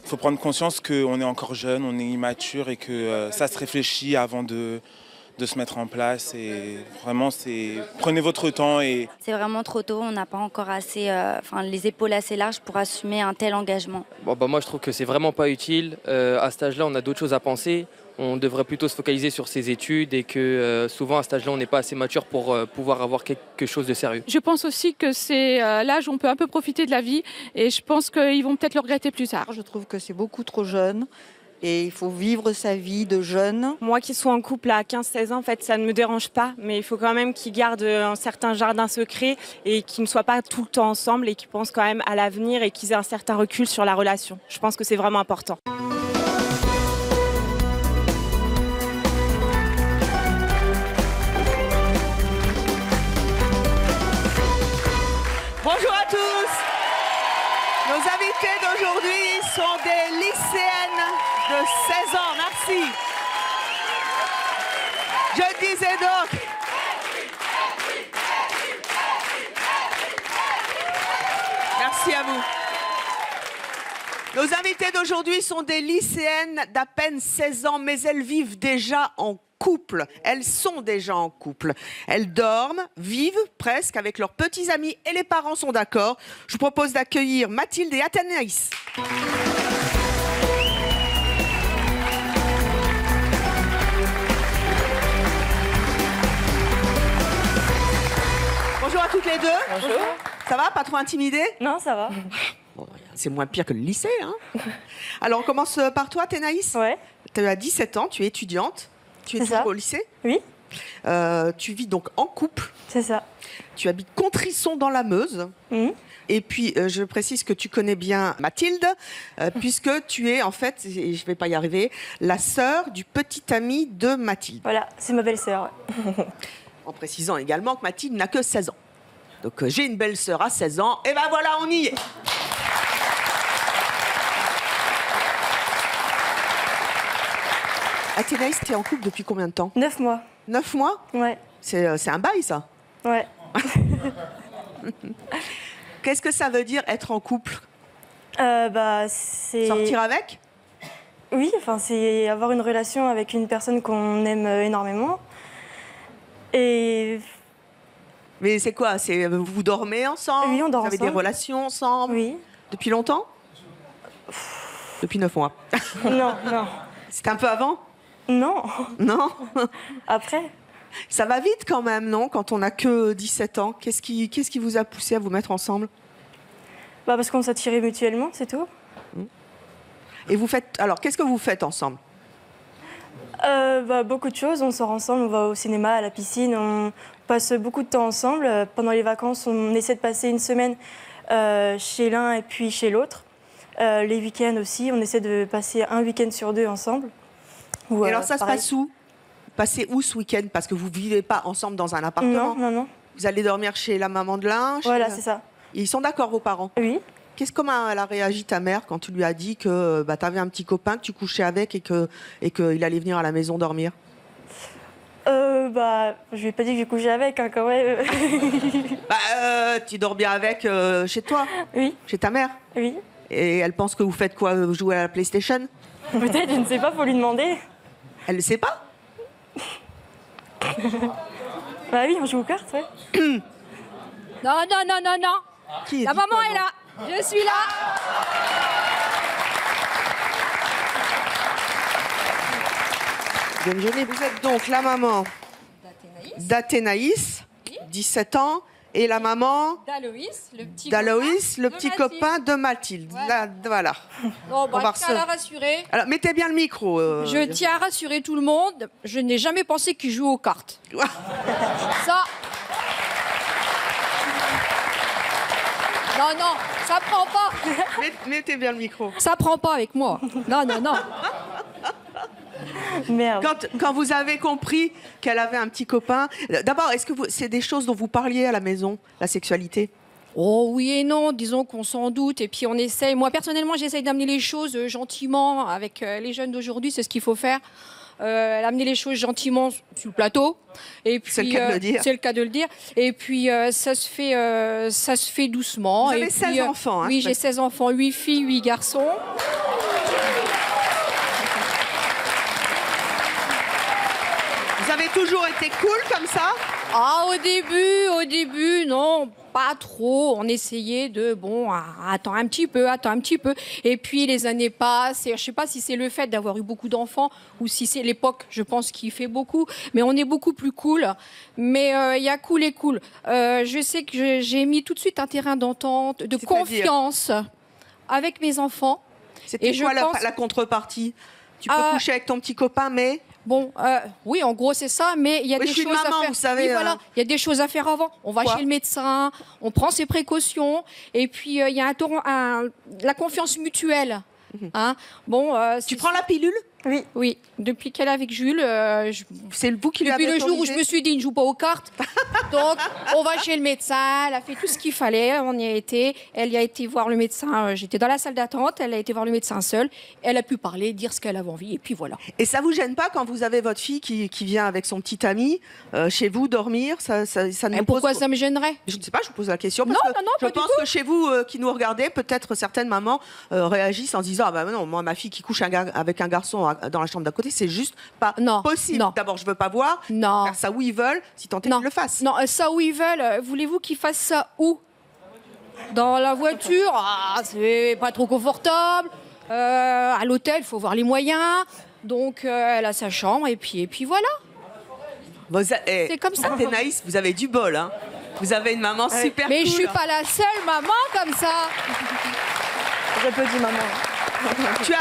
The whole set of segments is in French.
faut prendre conscience qu'on est encore jeune, on est immature et que ça se réfléchit avant de se mettre en place. Et vraiment, prenez votre temps. C'est vraiment trop tôt, on n'a pas encore assez, les épaules assez larges pour assumer un tel engagement. Moi, je trouve que c'est vraiment pas utile. À cet âge-là, on a d'autres choses à penser. On devrait plutôt se focaliser sur ses études et que souvent, à cet âge-là, on n'est pas assez mature pour pouvoir avoir quelque chose de sérieux. Je pense aussi que c'est l'âge où on peut un peu profiter de la vie et je pense qu'ils vont peut-être le regretter plus tard. Je trouve que c'est beaucoup trop jeune. Et il faut vivre sa vie de jeune. Moi qui suis en couple à 15-16 ans, en fait, ça ne me dérange pas. Mais il faut quand même qu'ils gardent un certain jardin secret et qu'ils ne soient pas tout le temps ensemble et qu'ils pensent quand même à l'avenir et qu'ils aient un certain recul sur la relation. Je pense que c'est vraiment important. Bonjour à tous. Nos invités d'aujourd'hui sont des lycéennes de 16 ans. Merci. Je disais donc... Merci à vous. Nos invités d'aujourd'hui sont des lycéennes d'à peine 16 ans, mais elles vivent déjà en couple. Elles sont déjà en couple. Elles dorment, vivent presque avec leurs petits amis et les parents sont d'accord. Je vous propose d'accueillir Mathilde et Athénaïs. Bonjour à toutes les deux. Bonjour. Ça va? Pas trop intimidée? Non, ça va. Bon, c'est moins pire que le lycée, hein. Alors, on commence par toi, Athénaïs. Ouais. Tu as 17 ans, tu es étudiante. Tu es toujours au lycée? Oui. Tu vis donc en couple. C'est ça. Tu habites Contrisson dans la Meuse. Et puis, je précise que tu connais bien Mathilde, puisque tu es, en fait, et je ne vais pas y arriver, la sœur du petit ami de Mathilde. Voilà, c'est ma belle-sœur. Ouais. En précisant également que Mathilde n'a que 16 ans. Donc, j'ai une belle-sœur à 16 ans, et ben voilà, on y est. Athénaïs, tu es en couple depuis combien de temps? 9 mois. 9 mois? Ouais. C'est un bail, ça? Ouais. Qu'est-ce que ça veut dire être en couple? C'est... Sortir avec? Oui, c'est avoir une relation avec une personne qu'on aime énormément. Et... Mais c'est quoi? Vous dormez ensemble? Oui, on dort ensemble. Vous avez des relations ensemble? Oui. Depuis longtemps? Depuis 9 mois. Non, non. C'était un peu avant? Non. Non? Après? Ça va vite quand même, non? Quand on n'a que 17 ans. Qu'est-ce qui vous a poussé à vous mettre ensemble? Parce qu'on s'attirait mutuellement, c'est tout. Et vous faites... Alors, qu'est-ce que vous faites ensemble? Beaucoup de choses. On sort ensemble, on va au cinéma, à la piscine. On passe beaucoup de temps ensemble. Pendant les vacances, on essaie de passer une semaine chez l'un et puis chez l'autre. Les week-ends aussi, on essaie de passer un week-end sur 2 ensemble. Et alors, ça se passe où? Passez où ce week-end? Parce que vous ne vivez pas ensemble dans un appartement. Non. Vous allez dormir chez la maman de l'un? Voilà, c'est ça. Et ils sont d'accord, vos parents? Oui. Comment elle a réagi, ta mère, quand tu lui as dit que tu avais un petit copain que tu couchais avec et qu'il allait venir à la maison dormir? Je lui ai pas dit que je couchais avec, hein, quand même. Tu dors bien avec chez toi? Oui. Chez ta mère? Oui. Et elle pense que vous faites quoi? Vous jouez à la PlayStation? Peut-être, je ne sais pas, faut lui demander. Elle ne sait pas? Oui, on joue aux cartes, ouais. Non. Qui La maman est là. Je suis là. Bonne journée. Vous êtes donc la maman d'Athénaïs, 17 ans, et la maman d'Aloïs, le petit copain de Mathilde. Voilà. Bon, je tiens à la rassurer. Alors, mettez bien le micro. Je tiens à rassurer tout le monde. Je n'ai jamais pensé qu'il joue aux cartes. Ça... Non, ça prend pas. Mettez bien le micro. Ça prend pas avec moi. Non. Merde. Quand vous avez compris qu'elle avait un petit copain, d'abord, est-ce que c'est des choses dont vous parliez à la maison, la sexualité? Oh oui et non, disons qu'on s'en doute et puis on essaye. Moi personnellement, j'essaye d'amener les choses gentiment avec les jeunes d'aujourd'hui, c'est ce qu'il faut faire. Amener les choses gentiment sur le plateau. Et puis, c'est le cas de le dire. C'est le cas de le dire. Et puis ça se fait doucement. Vous avez 16 enfants. Hein, oui, j'ai 16 enfants, 8 filles, 8 garçons. avez toujours été cool comme ça? Ah, au début, non, pas trop. On essayait de, bon, attends un petit peu. Et puis les années passent. Et je sais pas si c'est le fait d'avoir eu beaucoup d'enfants ou si c'est l'époque, je pense, qui fait beaucoup. Mais on est beaucoup plus cool. Mais il y a cool et cool. Je sais que j'ai mis tout de suite un terrain d'entente, de confiance avec mes enfants. C'était quoi la contrepartie? Tu peux coucher avec ton petit copain, mais... Bon, oui, en gros, c'est ça, mais il y a des choses à faire. Vous savez, oui, voilà, il y a des choses à faire avant. On va chez le médecin, on prend ses précautions, et puis il y a la confiance mutuelle. Hein. Bon, tu prends la pilule? Oui. Oui. Depuis qu'elle est avec Jules, c'est vous qui lui avez depuis le jour où je me suis dit, il ne joue pas aux cartes. Donc, on va chez le médecin. Elle a fait tout ce qu'il fallait. On y a été. Elle y a été voir le médecin. J'étais dans la salle d'attente. Elle a été voir le médecin seule. Elle a pu parler, dire ce qu'elle avait envie. Et puis voilà. Et ça vous gêne pas quand vous avez votre fille qui vient avec son petit ami chez vous dormir? Pourquoi ça me gênerait? Je ne sais pas. Je vous pose la question parce que je pense que chez vous qui nous regardez, peut-être certaines mamans réagissent en se disant, ah bah non, moi ma fille qui couche avec un garçon dans la chambre d'à côté, c'est juste pas possible. D'abord, je veux pas voir. Non. Faire ça où ils veulent, si tant est qu'ils le fassent. Non, ça où ils veulent. Voulez-vous qu'ils fassent ça où? Dans la voiture? Ah, c'est pas trop confortable. À l'hôtel, il faut voir les moyens. Donc, elle a sa chambre et puis voilà. C'est comme ça. Athénaïs, vous avez du bol, hein. Vous avez une maman super cool. Mais je suis pas la seule maman comme ça. J'applaudis maman. Tu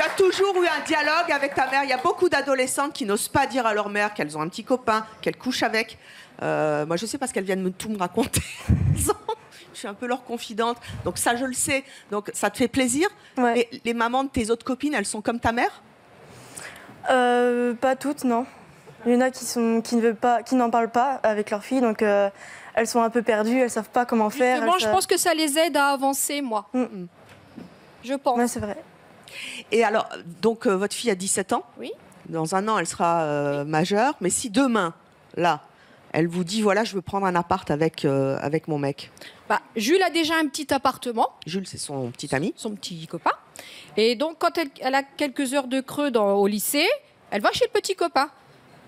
as toujours eu un dialogue avec ta mère. Il y a beaucoup d'adolescentes qui n'osent pas dire à leur mère qu'elles ont un petit copain, qu'elles couchent avec. Moi, je sais parce qu'elles viennent tout me raconter. Je suis un peu leur confidente. Donc ça, je le sais. Donc ça te fait plaisir. Ouais. Les mamans de tes autres copines, elles sont comme ta mère? Pas toutes, non. Il y en a qui n'en parlent pas avec leurs filles. Donc elles sont un peu perdues. Elles savent pas comment faire. Moi, je pense que ça les aide à avancer, moi. Je pense. Ouais, c'est vrai. Et alors, donc, votre fille a 17 ans. Oui. Dans un an, elle sera majeure. Mais si demain, là, elle vous dit, voilà, je veux prendre un appart avec mon mec. Jules a déjà un petit appartement. Jules, c'est son petit ami. Son petit copain. Et donc, quand elle a quelques heures de creux au lycée, elle va chez le petit copain.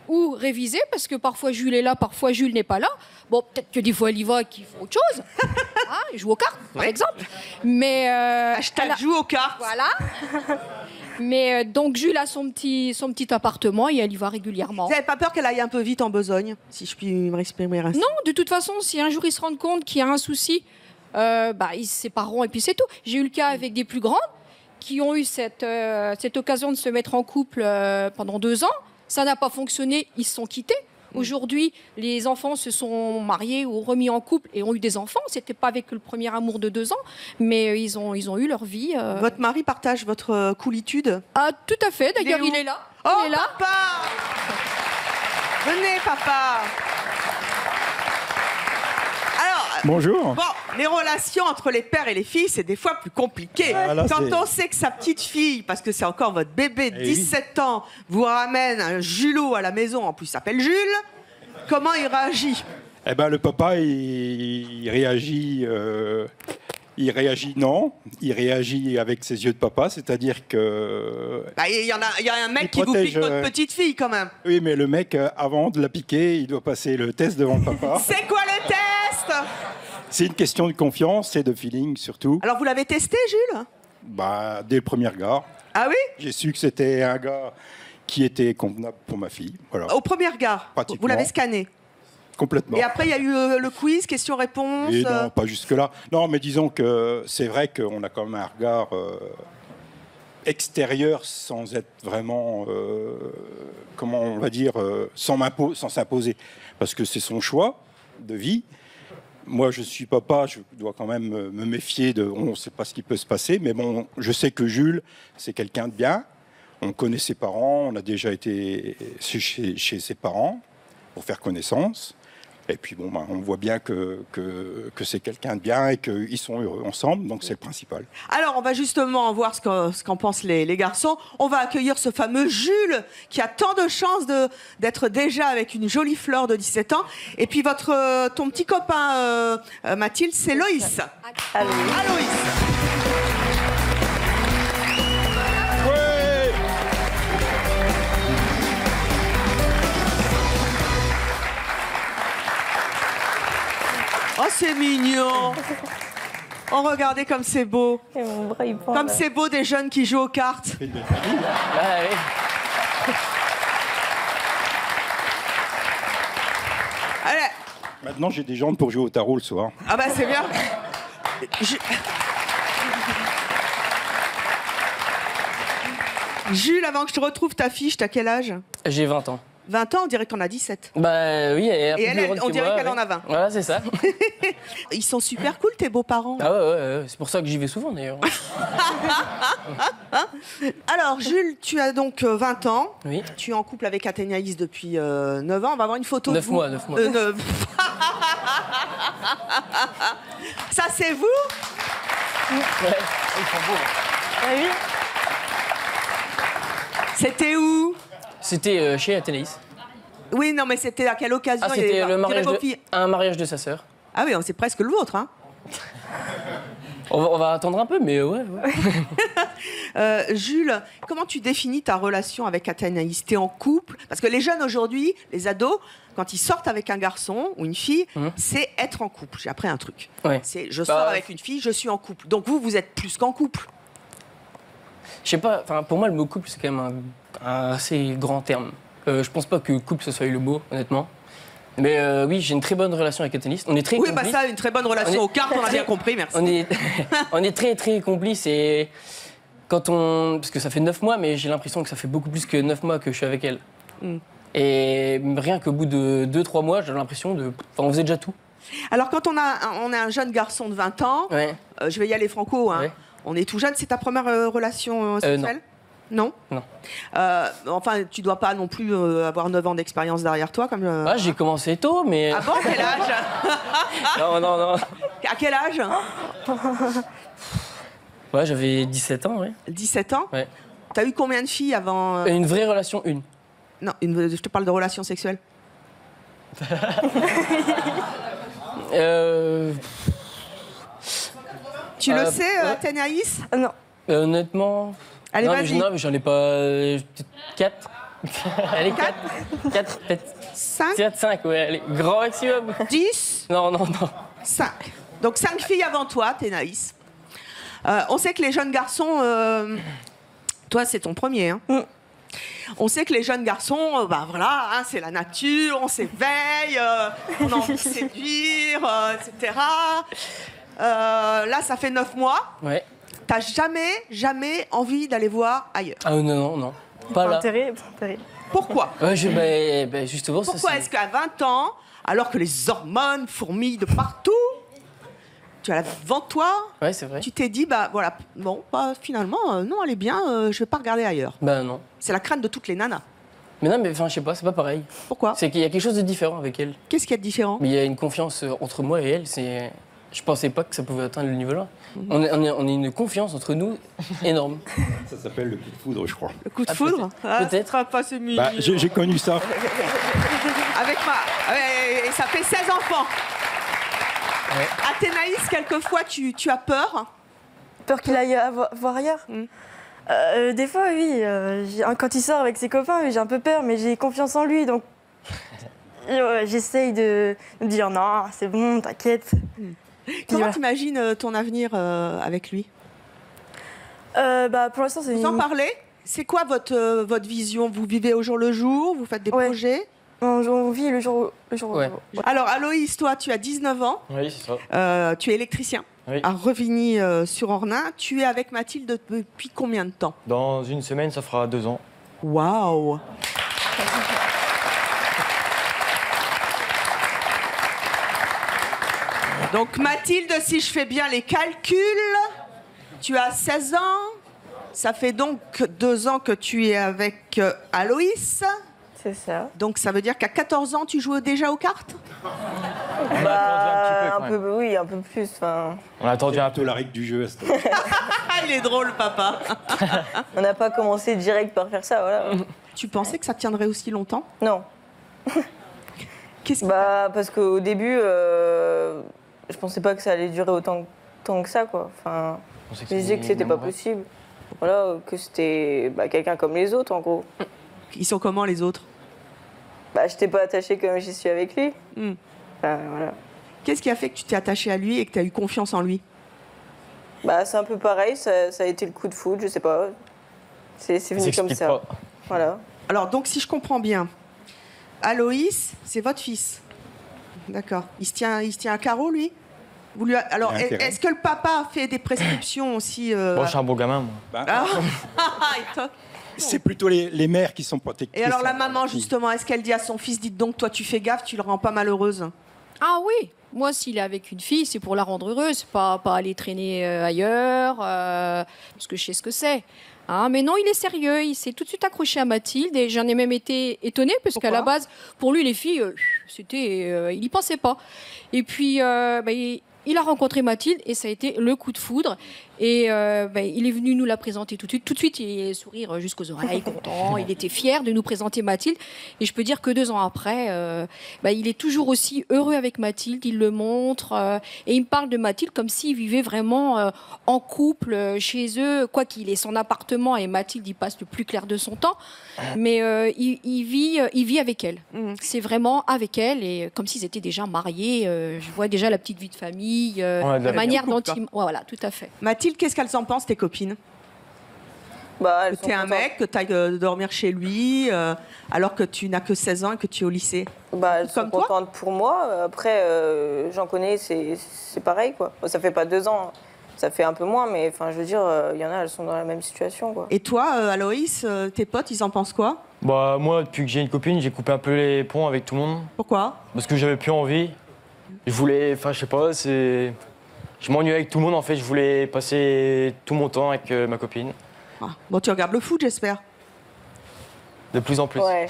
Ou réviser, parce que parfois Jules est là, parfois Jules n'est pas là. Bon, peut-être que des fois elle y va et qu'il faut autre chose. Il joue aux cartes, par exemple. Mais hashtag joue aux cartes. Voilà. Mais donc Jules a son petit appartement et elle y va régulièrement. Vous n'avez pas peur qu'elle aille un peu vite en besogne, si je puis m'exprimer ainsi? Non, de toute façon, si un jour ils se rendent compte qu'il y a un souci, ils se sépareront et puis c'est tout. J'ai eu le cas avec des plus grandes qui ont eu cette occasion de se mettre en couple pendant 2 ans. Ça n'a pas fonctionné, ils se sont quittés. Aujourd'hui, les enfants se sont mariés ou remis en couple et ont eu des enfants. C'était pas avec le premier amour de 2 ans, mais ils ont eu leur vie. Votre mari partage votre coolitude? Ah, tout à fait. D'ailleurs, il est là. Oh, il est là. Papa! Venez, papa! Alors, bonjour. Bon, les relations entre les pères et les filles, c'est des fois plus compliqué. Quand on sait que sa petite fille, parce que c'est encore votre bébé de 17 ans, vous ramène un Julot à la maison, en plus il s'appelle Jules, comment il réagit? Eh ben, le papa, il réagit... Il réagit avec ses yeux de papa, c'est-à-dire que... Il y a un mec qui vous pique votre petite fille quand même. Oui, mais le mec, avant de la piquer, il doit passer le test devant le papa. C'est quoi le test? C'est une question de confiance et de feeling surtout. Alors vous l'avez testé, Jules? Dès le premier regard. Ah oui? J'ai su que c'était un gars qui était convenable pour ma fille. Voilà. Au premier regard? Pratiquement. Vous l'avez scanné? Complètement. Et après, il y a eu le quiz, questions-réponses. Et non, pas jusque-là. Non, mais disons que c'est vrai qu'on a quand même un regard extérieur sans être vraiment, comment on va dire, sans s'imposer. Parce que c'est son choix de vie. Moi, je suis papa, je dois quand même me méfier on ne sait pas ce qui peut se passer. Mais bon, je sais que Jules, c'est quelqu'un de bien. On connaît ses parents, on a déjà été chez ses parents pour faire connaissance. Et puis bon, on voit bien que c'est quelqu'un de bien et qu'ils sont heureux ensemble, donc c'est le principal. Alors, on va justement voir ce qu'en pensent les garçons. On va accueillir ce fameux Jules qui a tant de chance d'être déjà avec une jolie fleur de 17 ans. Et puis ton petit copain Mathilde, c'est Loïs. Aloïs. Oh, c'est mignon. Oh, regardez comme c'est beau. Et mon bras, il pend, Comme là. c'est beau des jeunes qui jouent aux cartes. Ah, oui. Allez. Maintenant, j'ai des jambes pour jouer au tarot le soir. Ah bah c'est bien. Jules, avant que je te retrouve ta fiche, t'as quel âge? J'ai 20 ans. 20 ans, on dirait qu'on a 17. Bah oui, elle est un peu Et plus elle, grande on que dirait moi, qu'elle ouais. en a 20. Voilà, c'est ça. Ils sont super cool, tes beaux-parents. Ah ouais, c'est pour ça que j'y vais souvent d'ailleurs. Alors, Jules, tu as donc 20 ans. Oui. Tu es en couple avec Athénaïs depuis 9 ans. On va avoir une photo 9 de vous. mois, 9 mois. Ça, c'est vous? Ouais, ils sont beaux. Ah oui. C'était où? C'était chez Athénaïs. Oui, non, mais c'était à quelle occasion? Ah, Il y c'était avait- le mariage vos filles. un mariage de sa sœur. Ah oui, c'est presque le vôtre, hein. On va attendre un peu, mais ouais. Jules, comment tu définis ta relation avec Athénaïs? T'es en couple? Parce que les jeunes aujourd'hui, les ados, quand ils sortent avec un garçon ou une fille, c'est être en couple. J'ai appris un truc. Ouais. C'est je sors avec une fille, je suis en couple. Donc vous êtes plus qu'en couple. Je sais pas, enfin pour moi le mot couple c'est quand même un assez grand terme. Je pense pas que couple ce soit le mot, honnêtement. Mais oui, j'ai une très bonne relation avec Athénaïs. On est très Oui, complices. bah ça, une très bonne relation aux cartes, on a bien compris, merci. On est très complices et quand on... Parce que ça fait 9 mois, mais j'ai l'impression que ça fait beaucoup plus que 9 mois que je suis avec elle. Et rien qu'au bout de 2-3 mois, j'ai l'impression de... Enfin, on faisait déjà tout. Alors quand on a un jeune garçon de 20 ans, je vais y aller franco, hein, on est tout jeune, c'est ta première relation sexuelle? Non. Non. Enfin, tu dois pas non plus avoir 9 ans d'expérience derrière toi. Comme, Ah, j'ai commencé tôt, mais... Ah bon, quel âge? Non. À quel âge? Ouais, j'avais 17 ans, ouais. 17 ans? Ouais. T'as eu combien de filles avant Une vraie relation, une. Non, je te parle de relations sexuelles. Tu le sais, Athénaïs? Non. Honnêtement... Allez, non, vas-y. non, mais j'en ai pas... peut-être 4. Allez, 4, peut-être. 5? 4, 5, ouais, allez. Grand maximum. 10? Non. 5. Donc 5 filles avant toi, Athénaïs. On sait que les jeunes garçons... toi, c'est ton premier, hein? On sait que les jeunes garçons, bah voilà, hein, c'est la nature, on s'éveille, on a envie de séduire, etc. Là, ça fait 9 mois. Ouais. T'as jamais envie d'aller voir ailleurs. Ah non. Pas là. Intérêt. Pourquoi? Justement, ça, Pourquoi est-ce qu'à 20 ans, alors que les hormones fourmillent de partout, tu as la vie devant toi, ouais, c'est vrai. tu t'es dit, bah voilà, bon, bah, finalement, non, elle est bien, je vais pas regarder ailleurs. Bah non. C'est la crainte de toutes les nanas. Mais non, mais enfin, je sais pas, c'est pas pareil. Pourquoi? C'est qu'il y a quelque chose de différent avec elle. Qu'est-ce qu'il y a de différent? Mais il y a une confiance entre moi et elle, c'est... Je pensais pas que ça pouvait atteindre le niveau-là. On est une confiance entre nous énorme. Ça s'appelle le coup de foudre, je crois. Le coup de foudre? Peut-être. Pas ce mignon. Bah, j'ai connu ça. Avec et ça fait 16 enfants. Ouais. Athénaïs, quelquefois, tu as peur? Peur qu'il aille voir ailleurs. Des fois, oui. Quand il sort avec ses copains, oui, j'ai un peu peur, mais j'ai confiance en lui, donc j'essaye de me dire non, c'est bon, t'inquiète. Comment t'imagines ton avenir avec lui? Pour l'instant, c'est Vous en parlez? C'est quoi votre vision? Vous vivez au jour le jour? Vous faites des projets? On vit le jour au jour. Alors, Aloïs, toi, tu as 19 ans. Oui, c'est ça. Tu es électricien Oui. à Revigny-sur-Ornain. Tu es avec Mathilde depuis combien de temps? Dans une semaine, ça fera 2 ans. Waouh! Donc Mathilde, si je fais bien les calculs, tu as 16 ans. Ça fait donc 2 ans que tu es avec Aloïs. C'est ça. Donc ça veut dire qu'à 14 ans, tu jouais déjà aux cartes? On a attendu un petit peu quand même. Oui, un peu plus. On a attendu un peu. la règle du jeu à ce Ah, il est drôle, papa. On n'a pas commencé direct par faire ça, voilà. Tu pensais que ça tiendrait aussi longtemps? Non. Qu'est-ce parce qu'au début, je pensais pas que ça allait durer autant que ça, quoi. Enfin, je disais que c'était pas possible. Voilà, que c'était quelqu'un comme les autres, en gros. Ils sont comment, les autres? J'étais pas attachée comme j'y suis avec lui. Enfin, voilà. Qu'est-ce qui a fait que tu t'es attachée à lui et que tu as eu confiance en lui? Bah, c'est un peu pareil, ça a été le coup de foudre, je sais pas. C'est venu comme ça. Pas. Voilà. Alors, donc, si je comprends bien, Aloïs, c'est votre fils. D'accord. Il se tient à carreau, lui? Alors, est-ce que le papa a fait des prescriptions aussi Moi, je suis un bon gamin, moi. C'est plutôt les mères qui sont protectrices. Et alors, la maman, justement, est-ce qu'elle dit à son fils, dites donc, toi, tu fais gaffe, tu le rends pas malheureuse? Ah oui, moi, s'il est avec une fille, c'est pour la rendre heureuse, pas aller traîner ailleurs, parce que je sais ce que c'est. Hein, mais non, il est sérieux, il s'est tout de suite accroché à Mathilde et j'en ai même été étonnée parce qu'à la base, pour lui, les filles, il n'y pensait pas. Et puis, il a rencontré Mathilde et ça a été le coup de foudre. Et il est venu nous la présenter tout de suite. Tout de suite, il est sourire jusqu'aux oreilles, content. Il était fier de nous présenter Mathilde. Et je peux dire que 2 ans après, il est toujours aussi heureux avec Mathilde. Il le montre. Et il me parle de Mathilde comme s'il vivait vraiment en couple chez eux. Quoi qu'il ait son appartement et Mathilde, il passe le plus clair de son temps. Mais il vit avec elle. C'est vraiment avec elle. Et comme s'ils étaient déjà mariés. Je vois déjà la petite vie de famille. La manière dont ils... Voilà, tout à fait. Mathilde, qu'est-ce qu'elles en pensent, tes copines? Que tu es un mec, que tu ailles dormir chez lui, alors que tu n'as que 16 ans et que tu es au lycée. Elles sont contentes pour moi. Après, j'en connais, c'est pareil, quoi. Ça fait pas 2 ans, ça fait un peu moins, mais enfin, je veux dire, il y en a, elles sont dans la même situation, quoi. Et toi, Aloïs, tes potes, ils en pensent quoi? Bah, moi, depuis que j'ai une copine, j'ai coupé un peu les ponts avec tout le monde. Pourquoi? Parce que j'avais plus envie. Je voulais, enfin, je sais pas, c'est... Je m'ennuyais avec tout le monde, en fait. Je voulais passer tout mon temps avec ma copine. Bon, tu regardes le foot, j'espère. De plus en plus. Ouais.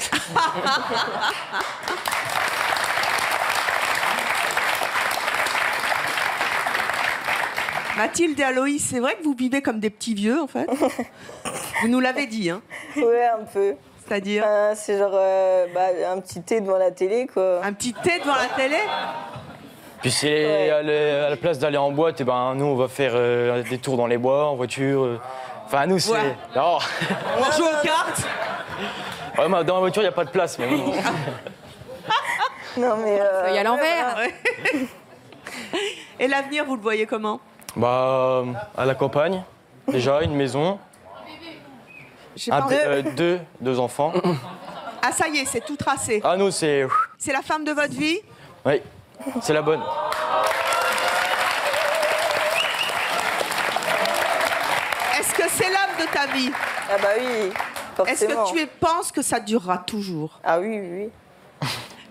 Mathilde et Aloïs, c'est vrai que vous vivez comme des petits vieux, en fait. Vous nous l'avez dit, hein? Ouais, un peu. C'est-à-dire c'est genre un petit thé devant la télé, quoi. Un petit thé devant la télé? Puis c'est à la place d'aller en boîte, et ben nous on va faire des tours dans les bois en voiture. Enfin nous c'est. Ouais. Non. On joue aux cartes. Ouais, dans la voiture il n'y a pas de place. Mais bon. Non mais. Il y a à l'envers. Ouais. Et l'avenir, vous le voyez comment? Bah à la campagne, déjà une maison. Deux enfants. Ah ça y est, c'est tout tracé. Ah nous c'est. C'est la femme de votre vie? Oui. C'est la bonne. Est-ce que c'est l'homme de ta vie? Ah bah oui, forcément. Est-ce que tu penses que ça durera toujours? Ah oui, oui.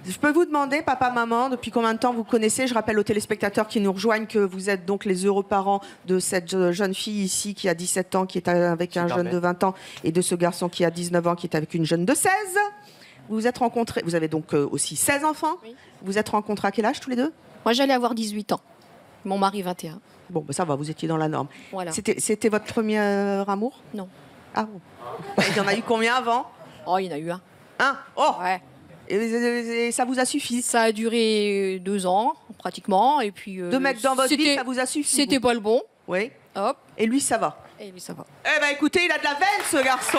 Je peux vous demander, papa, maman, depuis combien de temps vous connaissez? Je rappelle aux téléspectateurs qui nous rejoignent que vous êtes donc les heureux parents de cette jeune fille ici qui a 17 ans, qui est avec un jeune de 20 ans, et de ce garçon qui a 19 ans, qui est avec une jeune de 16. Vous vous êtes rencontrés, vous avez donc aussi 16 enfants. Oui. Vous êtes rencontrés à quel âge tous les deux? Moi, j'allais avoir 18 ans. Mon mari, 21. Bon, ça va, vous étiez dans la norme. Voilà. C'était votre premier amour? Non. Ah bon. Il y en a eu combien avant? Oh, il y en a eu un. Un? Oh ouais. Et ça vous a suffi? Ça a duré 2 ans, pratiquement. Et puis, 2 mecs dans votre vie, ça vous a suffi? C'était pas le bon. Oui. Hop. Et lui, ça va? Et lui, ça va. Eh ben écoutez, il a de la veine, ce garçon.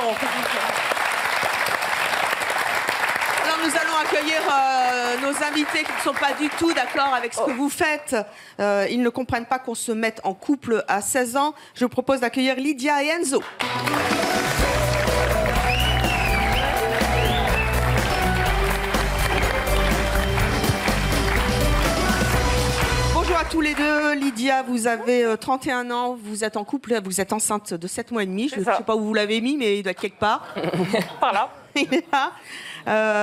Alors nous allons accueillir nos invités qui ne sont pas du tout d'accord avec ce que vous faites. Ils ne comprennent pas qu'on se mette en couple à 16 ans. Je vous propose d'accueillir Lydia et Enzo. Bonjour à tous les deux. Lydia, vous avez 31 ans, vous êtes en couple, vous êtes enceinte de 7 mois et demi. Je ne sais pas où vous l'avez mis, mais il doit être quelque part. Par là. Il est là.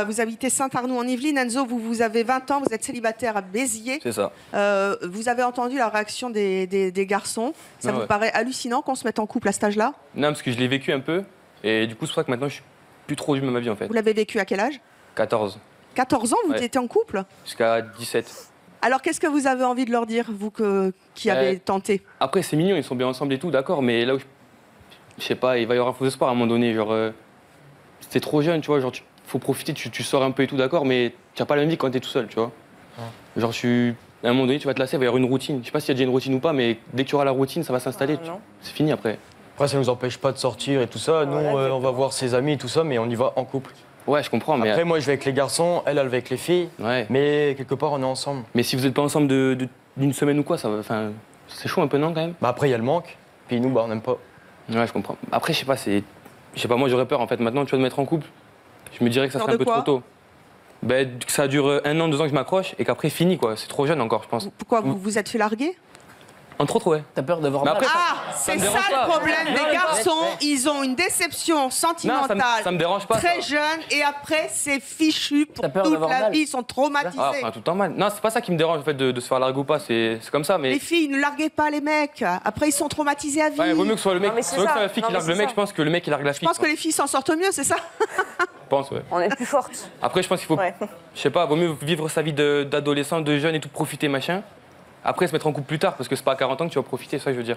Vous habitez Saint-Arnoux en Yvelines. Enzo, vous avez 20 ans, vous êtes célibataire à Béziers. C'est ça. Vous avez entendu la réaction des garçons. Ça vous paraît hallucinant qu'on se mette en couple à cet âge-là? Non, parce que je l'ai vécu un peu. Et du coup, c'est pour ça que maintenant, je suis plus trop du même avis, en fait. Vous l'avez vécu à quel âge? 14. 14 ans, vous étiez en couple? Jusqu'à 17. Alors, qu'est-ce que vous avez envie de leur dire, vous qui avez tenté? Après, c'est mignon, ils sont bien ensemble et tout, d'accord, mais là où je sais pas, il va y avoir un faux espoir à un moment donné. Genre, c'était trop jeune, tu vois, genre, faut profiter, tu sors un peu et tout, d'accord, mais tu n'as pas la même vie quand tu es tout seul, tu vois. Genre, à un moment donné, tu vas te lasser, il va y avoir une routine. Je sais pas s'il y a déjà une routine ou pas, mais dès que tu auras la routine, ça va s'installer. C'est fini après. Après, ça nous empêche pas de sortir et tout ça. Nous, on va voir ses amis et tout ça, mais on y va en couple. Ouais, je comprends, mais... Après, moi, je vais avec les garçons, elle va avec les filles. Ouais. Mais quelque part, on est ensemble. Mais si vous n'êtes pas ensemble d'une semaine ou quoi, ça va... Enfin, c'est chaud un peu, non, quand même? Bah après, il y a le manque. Puis nous, bah, on n'aime pas. Ouais, je comprends. Après, je sais pas, c'est... Je sais pas, moi, j'aurais peur, en fait. Maintenant, tu vois, de mettre en couple, je me dirais que ça serait un peu trop tôt. Ben, que ça dure 1 an, 2 ans que je m'accroche et qu'après, fini, quoi. C'est trop jeune encore, je pense. Pourquoi vous vous êtes fait larguer? Entre autres, ouais. T'as peur d'avoir Mais mal. après, C'est me ça dérange le pas. problème Non, des mais garçons. Ils ont une déception sentimentale. Non, ça me dérange pas, Très ça. jeune et après c'est fichu pour T'as peur toute d'avoir la mal. vie. Ils sont traumatisés. Ah, enfin, tout le temps mal. Non, c'est pas ça qui me dérange, en fait, de se faire larguer ou pas. C'est comme ça, mais... Les filles, ne larguez pas les mecs. Après, ils sont traumatisés à vie. Ouais, vaut mieux que ce soit le mec, Non, mais c'est vaut mieux que ce ça. soit la fille Non, qui mais largue le c'est mec, ça. je pense que le mec qui largue la Je fille. pense que les filles s'en sortent mieux, c'est ça? Je pense, ouais. On est plus fortes. Après, je pense qu'il faut, Ouais. je sais pas, vaut mieux vivre sa vie d'adolescent, de jeune et tout, profiter, machin. Après, se mettre en couple plus tard, parce que c'est pas à 40 ans que tu vas profiter, c'est ça que je veux dire.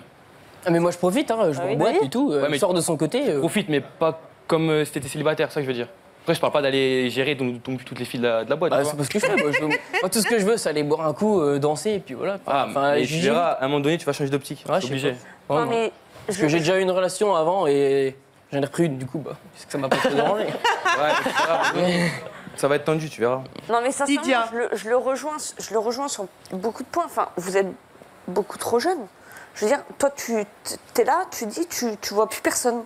Ah, mais moi je profite, hein, je Ah oui, boite oui. et tout. Ouais, mais- Je sors de son côté. Profite, mais pas comme si t'étais célibataire, c'est ça que je veux dire. Après, je parle pas d'aller gérer toutes les filles de la boîte. Bah, tu c'est vois. pas ce que je fais. Moi, tout ce que je veux, c'est aller boire un coup, danser, et puis voilà. Ah, Enfin, mais tu j'y verras, à un moment donné, tu vas changer d'optique. Ouais, c'est je sais obligé. pas. Non, Ouais, mais Parce que j'ai déjà eu une relation avant et j'en ai repris une, du coup, bah, c'est que ça m'a pas trop dérangé. Ouais, mais tu verras. Ça va être tendu, tu verras. Non, mais sincèrement, Lydia. je le rejoins sur beaucoup de points. Enfin, vous êtes beaucoup trop jeune. Je veux dire, toi, tu es là, tu dis, tu vois plus personne.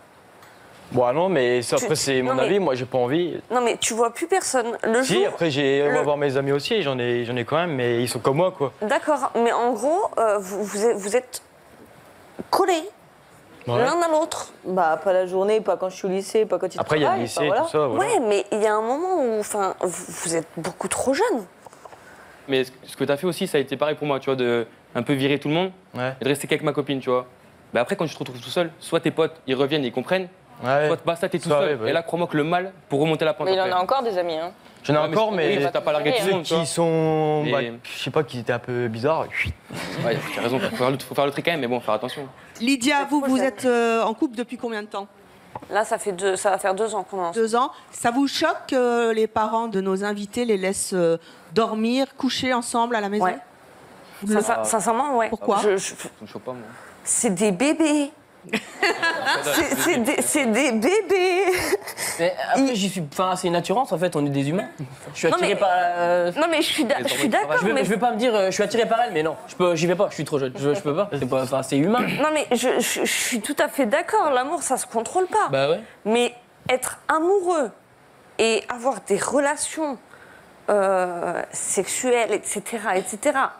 Bon, non, mais ça, après, c'est Non, mon mais- avis. Moi, j'ai pas envie. Non, mais tu vois plus personne. Le Si, jour. après, on va voir mes amis aussi. J'en ai quand même, mais ils sont comme moi, quoi. D'accord, mais en gros, vous êtes collés Ouais. l'un à l'autre. Bah, pas la journée, pas quand je suis au lycée, pas quand tu Après, il y a le travailles. lycée, enfin, voilà. tout ça. Voilà. Ouais, mais il y a un moment où, enfin, vous êtes beaucoup trop jeune. Mais ce que t'as fait aussi, ça a été pareil pour moi, tu vois, de un peu virer tout le monde Ouais. et de rester qu'avec ma copine, tu vois. Mais après, quand tu te retrouves tout seul, soit tes potes, ils reviennent et ils comprennent, Ouais. soit basta, t'es tout Ça seul. arrive, ouais. Et là, crois-moi que le mal, pour remonter la pente Mais il en après. a encore des amis, hein. J'en ai Ouais, encore, oui, mais t'as pas largué tout le ceux monde, tu vois. qui sont, Et- bah, je sais pas, qui étaient un peu bizarres. Ouais, t'as raison, faut faire le tri quand même, mais bon, faire attention. Lydia, vous trop jeune. êtes en couple depuis combien de temps? Là, ça va faire 2 ans qu'on est ensemble. 2 ans. Ça vous choque que les parents de nos invités les laissent dormir, coucher ensemble à la maison? Ouais. Sincèrement, ouais. Pourquoi? Ça me choque pas, moi. C'est des bébés. C'est des bébés. Mais après, j'y suis. Enfin, c'est une assurance en fait, on est des humains. Je suis Non, attiré mais- par. Non, mais je suis d'accord. Je mais... vais pas me dire, je suis attiré par elle, mais non, j'y vais pas, je suis trop jeune, je peux pas. Enfin, c'est humain. Non, mais je suis tout à fait d'accord. L'amour, ça se contrôle pas. Bah ouais. Mais être amoureux et avoir des relations sexuelles, etc.,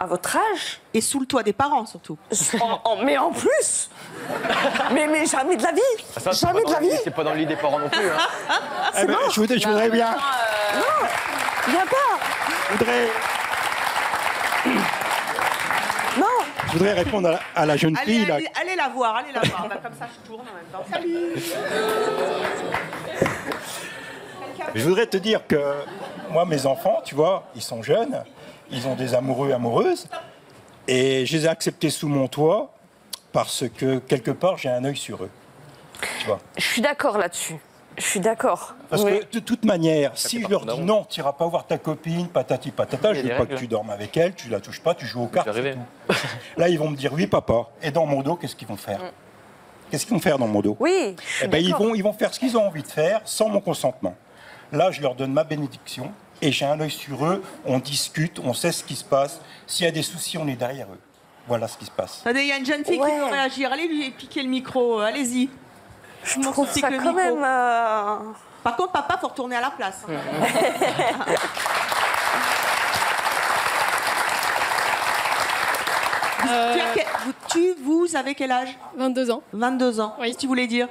à votre âge. Et sous le toit des parents, surtout. Mais en plus mais jamais de la vie. Ça, c'est Jamais pas de la dans le vie. lit, c'est pas dans le lit des parents non plus. Hein. Eh ben, je voudrais bien. Viens pas. Je voudrais répondre à la jeune fille. Là. Allez la voir. Bah, comme ça, je tourne en même temps. Salut. Je voudrais te dire que moi, mes enfants, tu vois, ils sont jeunes, ils ont des amoureux, amoureuses, et je les ai acceptés sous mon toit parce que quelque part, j'ai un œil sur eux. Tu vois. Je suis d'accord là-dessus. Je suis d'accord. Parce Oui. que de toute manière, si je leur dis non, tu n'iras pas voir ta copine, patati patata, je Il y veux a pas des que règles. tu dormes avec elle, tu la touches pas, tu joues aux cartes. C'est arrivé. c'est tout. Là, ils vont me dire oui, papa. Et dans mon dos, qu'est-ce qu'ils vont faire Qu'est-ce qu'ils vont faire dans mon dos Oui, je suis Eh ben, d'accord. ils vont faire ce qu'ils ont envie de faire sans mon consentement. Là, je leur donne ma bénédiction et j'ai un œil sur eux, on discute, on sait ce qui se passe. S'il y a des soucis, on est derrière eux. Voilà ce qui se passe. Attendez, il y a une jeune fille qui veut réagir. Allez lui piquer le micro. Allez-y. Je trouve ça quand même... Par contre, papa, faut retourner à la place. Vous avez quel âge? 22 ans. 22 ans. Oui. Qu'est-ce que tu voulais dire?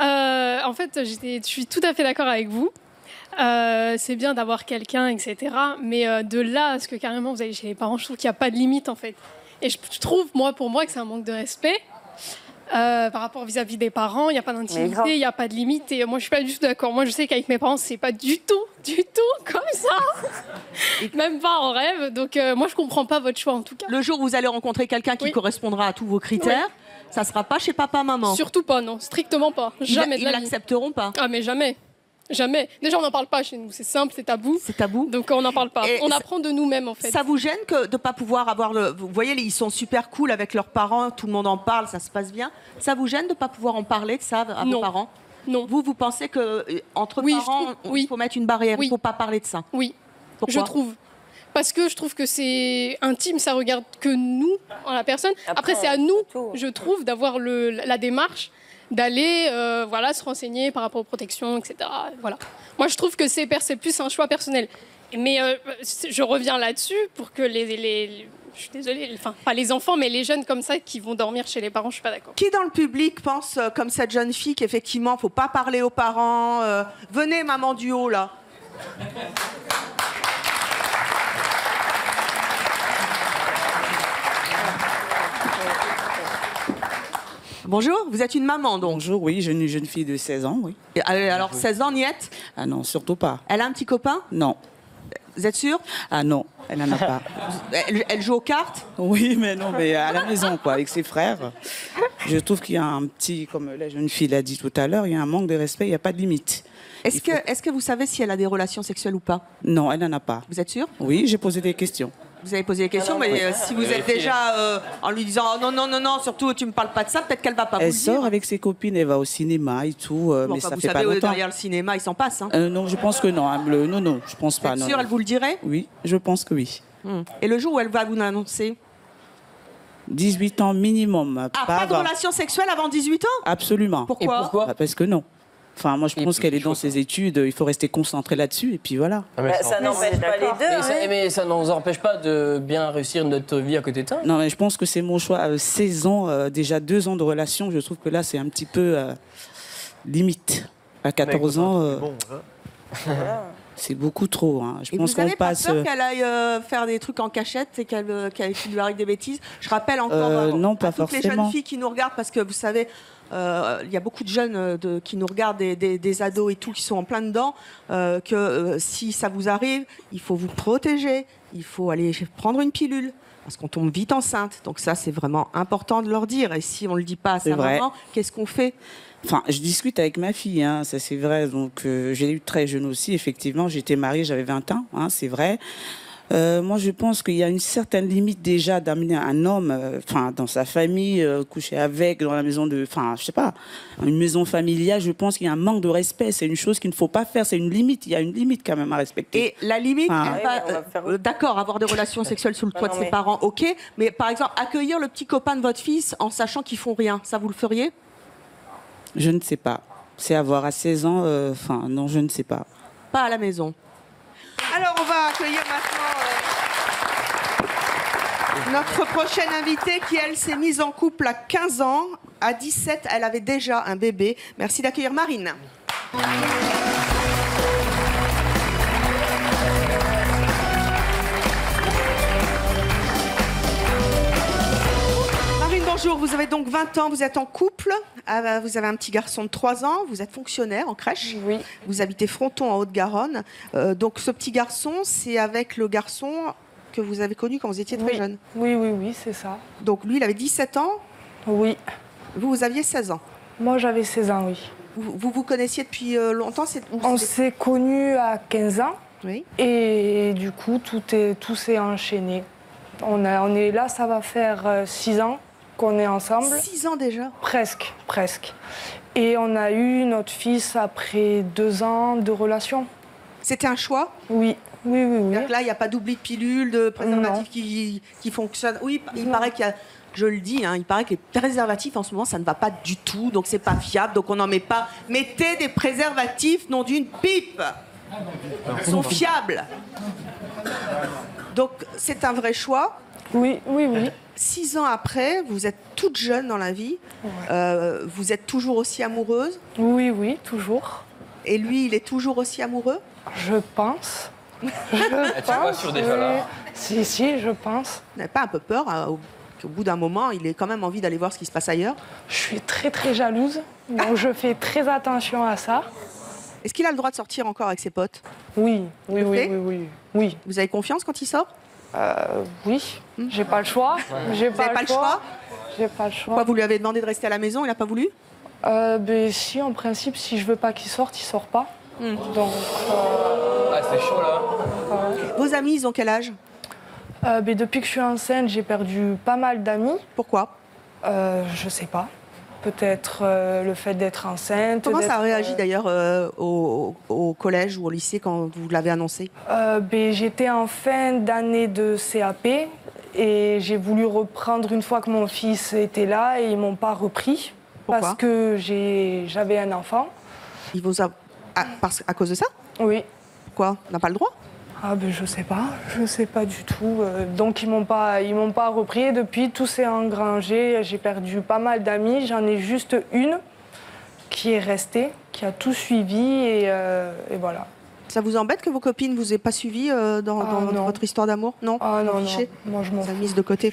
En fait, je suis tout à fait d'accord avec vous. C'est bien d'avoir quelqu'un, etc. Mais de là à ce que carrément vous allez chez les parents, je trouve qu'il n'y a pas de limite en fait. Et je trouve, pour moi, que c'est un manque de respect. Par rapport vis-à-vis des parents, il n'y a pas grave. d'intimité, il n'y a pas de limite. Et moi, je suis pas du tout d'accord. Moi, je sais qu'avec mes parents, c'est pas du tout comme ça. Même pas en rêve. Donc, moi, je comprends pas votre choix en tout cas. Le jour où vous allez rencontrer quelqu'un qui correspondra à tous vos critères, ça sera pas chez papa, maman. Surtout pas, non, strictement pas. Jamais de Ils la vie. l'accepteront pas. Ah, mais jamais. Jamais. Déjà, on n'en parle pas chez nous. C'est simple, c'est tabou. C'est tabou. Donc, on n'en parle pas. Et On apprend de nous-mêmes, en fait. Ça vous gêne de ne pas pouvoir avoir le... Vous voyez, ils sont super cool avec leurs parents, tout le monde en parle, ça se passe bien. Ça vous gêne de ne pas pouvoir en parler de ça à vos Non. parents? Non. Vous pensez que entre parents, il faut mettre une barrière, il ne faut pas parler de ça? Oui. Pourquoi? Je trouve. Parce que je trouve que c'est intime, ça regarde que nous, la personne. Après c'est à nous, je trouve, d'avoir la démarche d'aller se renseigner par rapport aux protections, etc. Voilà. Moi, je trouve que c'est plus un choix personnel. Mais je reviens là-dessus pour que je suis désolée, enfin, pas les enfants, mais les jeunes comme ça qui vont dormir chez les parents, je suis pas d'accord. Qui dans le public pense comme cette jeune fille qu'effectivement, il ne faut pas parler aux parents? Venez, maman du haut, là. Bonjour, vous êtes une maman donc? Bonjour, oui, j'ai une jeune fille de 16 ans, oui. Et alors 16 ans, niette? Ah non, surtout pas. Elle a un petit copain? Non. Vous êtes sûr? Ah non, elle n'en a pas. Elle joue aux cartes? Oui, mais non, mais à la maison, quoi, avec ses frères. Je trouve qu'il y a un petit, comme la jeune fille l'a dit tout à l'heure, il y a un manque de respect, il n'y a pas de limite. Est-ce que vous savez si elle a des relations sexuelles ou pas? Non, elle n'en a pas. Vous êtes sûr? Oui, j'ai posé des questions. Vous avez posé des questions, mais si vous êtes déjà en lui disant oh, non, surtout tu me parles pas de ça, peut-être qu'elle va pas vous le dire. Elle sort avec ses copines, elle va au cinéma et tout, mais ça fait pas longtemps. Vous savez, derrière le cinéma, ils s'en passent. Hein. Non, je pense que non. Non, je pense pas. Vous êtes sûr, elle vous le dirait? Oui, je pense que oui. Et le jour où elle va vous l'annoncer? 18 ans minimum. Pas de relation sexuelle avant 18 ans? Absolument. Pourquoi? Parce que non. Enfin, moi, je pense qu'elle est dans ses études, il faut rester concentré là-dessus, et puis voilà. Ça n'empêche pas les deux. Mais ça ne nous empêche pas de bien réussir notre vie à côté de ça. Non, mais je pense que c'est mon choix. 16 ans, déjà 2 ans de relation, je trouve que là, c'est un petit peu limite. À 14 ans, c'est beaucoup trop. Hein. Je pense qu'on passe. Vous n'avez pas peur qu'elle aille faire des trucs en cachette et qu'elle lui arrive des bêtises? Je rappelle encore non, pas à toutes les jeunes filles qui nous regardent, parce que vous savez, il y a beaucoup de jeunes qui nous regardent, des ados et tout, qui sont en plein dedans, que si ça vous arrive, il faut vous protéger, il faut aller prendre une pilule, parce qu'on tombe vite enceinte. Donc ça, c'est vraiment important de leur dire. Et si on ne le dit pas à sa maman, qu'est-ce qu'on fait? Enfin, je discute avec ma fille, hein, ça c'est vrai. Donc, j'ai eu très jeune aussi, effectivement. J'étais mariée, j'avais 20 ans, hein, c'est vrai. Moi, je pense qu'il y a une certaine limite déjà d'amener un homme, dans sa famille, coucher avec, dans la maison de, je sais pas, une maison familiale. Je pense qu'il y a un manque de respect. C'est une chose qu'il ne faut pas faire. C'est une limite. Il y a une limite quand même à respecter. Et la limite, d'accord, avoir des relations sexuelles sous le toit de ses parents, ok. Mais par exemple, accueillir le petit copain de votre fils en sachant qu'ils font rien, ça vous le feriez? Je ne sais pas. C'est à voir à 16 ans. Non, je ne sais pas. Pas à la maison. Alors, on va accueillir maintenant notre prochaine invitée qui, elle, s'est mise en couple à 15 ans. À 17, elle avait déjà un bébé. Merci d'accueillir Marine. Bonjour, vous avez donc 20 ans, vous êtes en couple, vous avez un petit garçon de 3 ans, vous êtes fonctionnaire en crèche, oui. Vous habitez Fronton en Haute-Garonne. Donc ce petit garçon, c'est avec le garçon que vous avez connu quand vous étiez très jeune? Oui, c'est ça. Donc lui, il avait 17 ans? Oui. Vous aviez 16 ans? Moi, j'avais 16 ans, oui. Vous connaissiez depuis longtemps? On s'est connus à 15 ans. Oui. Et du coup, tout s'est enchaîné. On est là, ça va faire 6 ans qu'on est ensemble. 6 ans déjà? Presque. Et on a eu notre fils après 2 ans de relation. C'était un choix? Oui. Là, il n'y a pas d'oubli de pilule, de préservatif qui fonctionne. Oui, il paraît qu'il y a... Je le dis, il paraît que les préservatifs, en ce moment, ça ne va pas du tout. Donc, c'est pas fiable. Donc, on n'en met pas. Mettez des préservatifs, non d'une pipe. Ils sont fiables. Donc, c'est un vrai choix. Oui. 6 ans après, vous êtes toute jeune dans la vie. Ouais. Vous êtes toujours aussi amoureuse? Oui, toujours. Et lui, il est toujours aussi amoureux? Je pense. Tu es pas sûre déjà là? Si, je pense. Vous n'avez pas un peu peur qu'au bout d'un moment, il ait quand même envie d'aller voir ce qui se passe ailleurs? Je suis très jalouse, donc je fais très attention à ça. Est-ce qu'il a le droit de sortir encore avec ses potes? Oui. Vous avez confiance quand il sort? Oui, j'ai pas le choix. J'ai pas le choix. Pourquoi vous lui avez demandé de rester à la maison, il n'a pas voulu? Si, en principe, si je veux pas qu'il sorte, il sort pas. Donc. C'est chaud là. Vos amis, ils ont quel âge? Depuis que je suis enceinte, j'ai perdu pas mal d'amis. Pourquoi? Je sais pas. peut-être le fait d'être enceinte. Comment ça a réagi d'ailleurs au collège ou au lycée quand vous l'avez annoncé? J'étais en fin d'année de CAP et j'ai voulu reprendre une fois que mon fils était là et ils m'ont pas repris. Pourquoi? Parce que j'avais un enfant. Il vous a... à cause de ça? Oui. Pourquoi? On n'a pas le droit? Je sais pas du tout. Donc ils m'ont pas repris. Depuis, tout s'est engrangé. J'ai perdu pas mal d'amis. J'en ai juste une qui est restée, qui a tout suivi et voilà. Ça vous embête que vos copines ne vous aient pas suivi dans votre histoire d'amour? Non. Ah non, non. Moi je m'en fous. Mise de côté.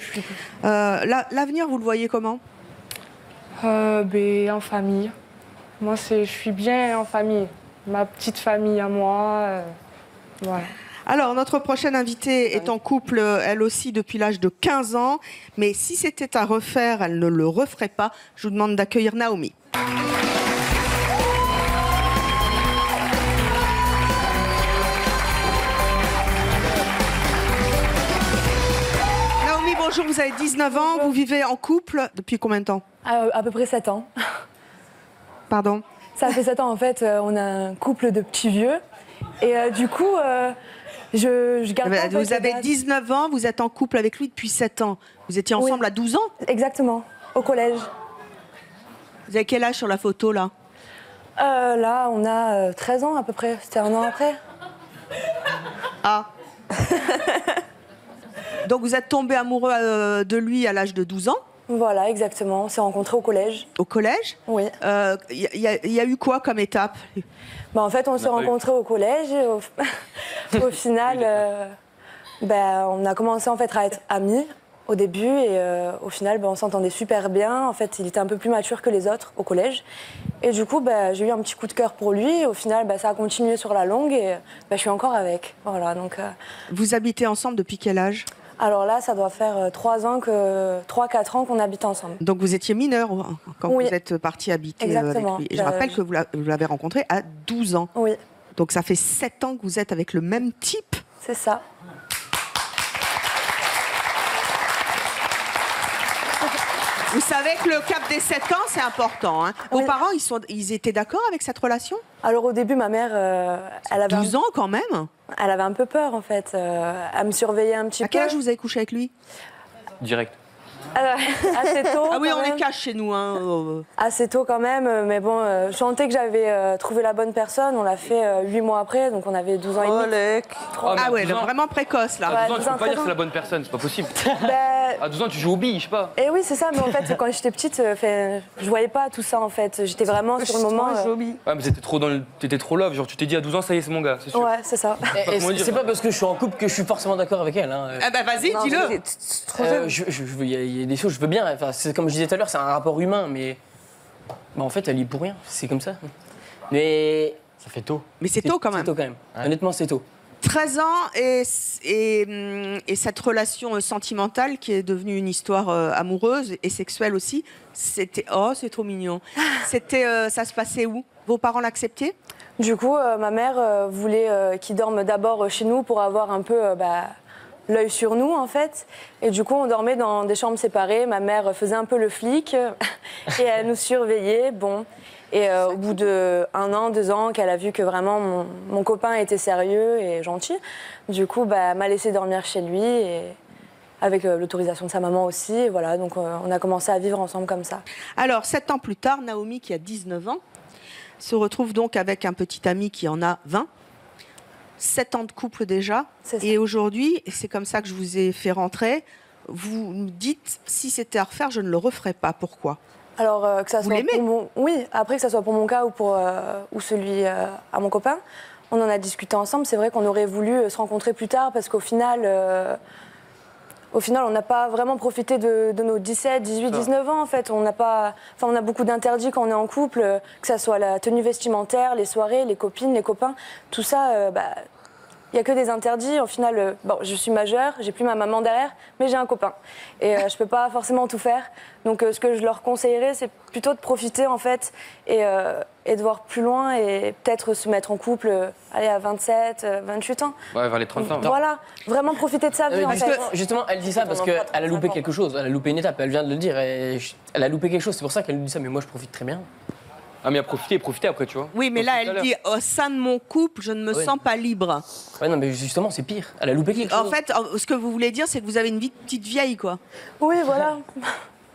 L'avenir, vous le voyez comment? En famille. Moi, je suis bien en famille. Ma petite famille à moi. Voilà. Alors, notre prochaine invitée est en couple, elle aussi, depuis l'âge de 15 ans. Mais si c'était à refaire, elle ne le referait pas. Je vous demande d'accueillir Naomi. Naomi, bonjour, vous avez 19 ans, vous vivez en couple depuis combien de temps? À peu près 7 ans. Pardon? Ça fait 7 ans, en fait, on a un couple de petits vieux. Et du coup, je garde pas, vous avez 19 ans, vous êtes en couple avec lui depuis 7 ans. Vous étiez ensemble à 12 ans? Exactement, au collège. Vous avez quel âge sur la photo, là? Là, on a 13 ans à peu près. C'était un an après. Ah. Donc vous êtes tombé amoureux de lui à l'âge de 12 ans? Voilà, exactement. On s'est rencontrés au collège. Au collège? Oui. Il y a eu quoi comme étape? En fait, on s'est rencontrés au collège. Et au final, on a commencé en fait à être amis au début. Et au final, on s'entendait super bien. En fait, il était un peu plus mature que les autres au collège. Et du coup, j'ai eu un petit coup de cœur pour lui. Et au final, ça a continué sur la longue. Et je suis encore avec. Voilà, donc, Vous habitez ensemble depuis quel âge? Alors là, ça doit faire 3-4 ans qu'on habite ensemble. Donc vous étiez mineur quand vous êtes parti habiter Exactement. avec lui. Et je rappelle que vous l'avez rencontré à 12 ans. Oui. Donc ça fait 7 ans que vous êtes avec le même type. C'est ça. Vous savez que le cap des 7 ans, c'est important. Hein. Vos parents, ils étaient d'accord avec cette relation? Alors au début, ma mère, elle avait 12 ans quand même. Elle avait un peu peur en fait. Elle me surveillait un petit peu. À quel âge vous avez couché avec lui? Direct. Assez tôt. Ah oui, on même. est cash chez nous. Hein. Assez tôt quand même, mais bon, je sentais que j'avais trouvé la bonne personne. On l'a fait 8 mois après, donc on avait 12 ans et demi. Ah ouais, vraiment précoce là. À 12 ans, tu peux pas dire que c'est la bonne personne, c'est pas possible. À 12 ans, tu joues aux billes, je sais pas. Et oui, c'est ça, mais en fait, quand j'étais petite, je voyais pas tout ça en fait. J'étais vraiment sur le moment. Ouais, mais t'étais trop love, genre tu t'es dit à 12 ans, ça y est, c'est mon gars, c'est sûr. Ouais, c'est ça. Et c'est pas parce que je suis en couple que je suis forcément d'accord avec elle. Hein. Ah bah vas-y, dis-le. Il y a des choses, je veux bien. Enfin, c'est comme je disais tout à l'heure, c'est un rapport humain, mais en fait, elle y est pour rien. C'est comme ça. Mais ça fait tôt. Mais c'est tôt quand même. C'est tôt quand même. Ouais. Honnêtement, c'est tôt. 13 ans et cette relation sentimentale qui est devenue une histoire amoureuse et sexuelle aussi, c'était c'est trop mignon. Ça se passait où? Vos parents l'acceptaient? Du coup, ma mère voulait qu'il dorme d'abord chez nous pour avoir un peu l'œil sur nous en fait. Et du coup, on dormait dans des chambres séparées. Ma mère faisait un peu le flic et elle nous surveillait. Bon. Et au bout de 1 an, 2 ans, qu'elle a vu que vraiment mon copain était sérieux et gentil, du coup, elle m'a laissé dormir chez lui, et avec l'autorisation de sa maman aussi. Et voilà, donc on a commencé à vivre ensemble comme ça. Alors, 7 ans plus tard, Naomi, qui a 19 ans, se retrouve donc avec un petit ami qui en a 20. 7 ans de couple déjà. Et aujourd'hui, c'est comme ça que je vous ai fait rentrer, vous me dites, si c'était à refaire, je ne le referais pas. Pourquoi? Alors, que ça soit oui, après que ça soit pour mon cas ou celui à mon copain, on en a discuté ensemble. C'est vrai qu'on aurait voulu se rencontrer plus tard parce qu'au final, on n'a pas vraiment profité de nos 17, 18, 19 ans en fait. On a beaucoup d'interdits quand on est en couple, que ça soit la tenue vestimentaire, les soirées, les copines, les copains, tout ça. il n'y a que des interdits. Au final, bon, je suis majeure, j'ai plus ma maman derrière, mais j'ai un copain. Et je ne peux pas forcément tout faire. Donc ce que je leur conseillerais, c'est plutôt de profiter en fait et de voir plus loin et peut-être se mettre en couple aller à 27, 28 ans. Ouais, vers les 30 ans. Voilà, vraiment profiter de sa vie en fait. Justement, elle dit ça parce qu'elle a loupé quelque chose, elle a loupé une étape, elle vient de le dire. Elle a loupé quelque chose, c'est pour ça qu'elle nous dit ça, mais moi je profite très bien. Ah mais à profiter après, tu vois. Oui, mais là, elle dit, au sein de mon couple, je ne me sens pas libre. Ouais, non, mais justement, c'est pire. Elle a loupé quelque chose. En fait, ce que vous voulez dire, c'est que vous avez une vie de petite vieille, quoi. Oui, voilà.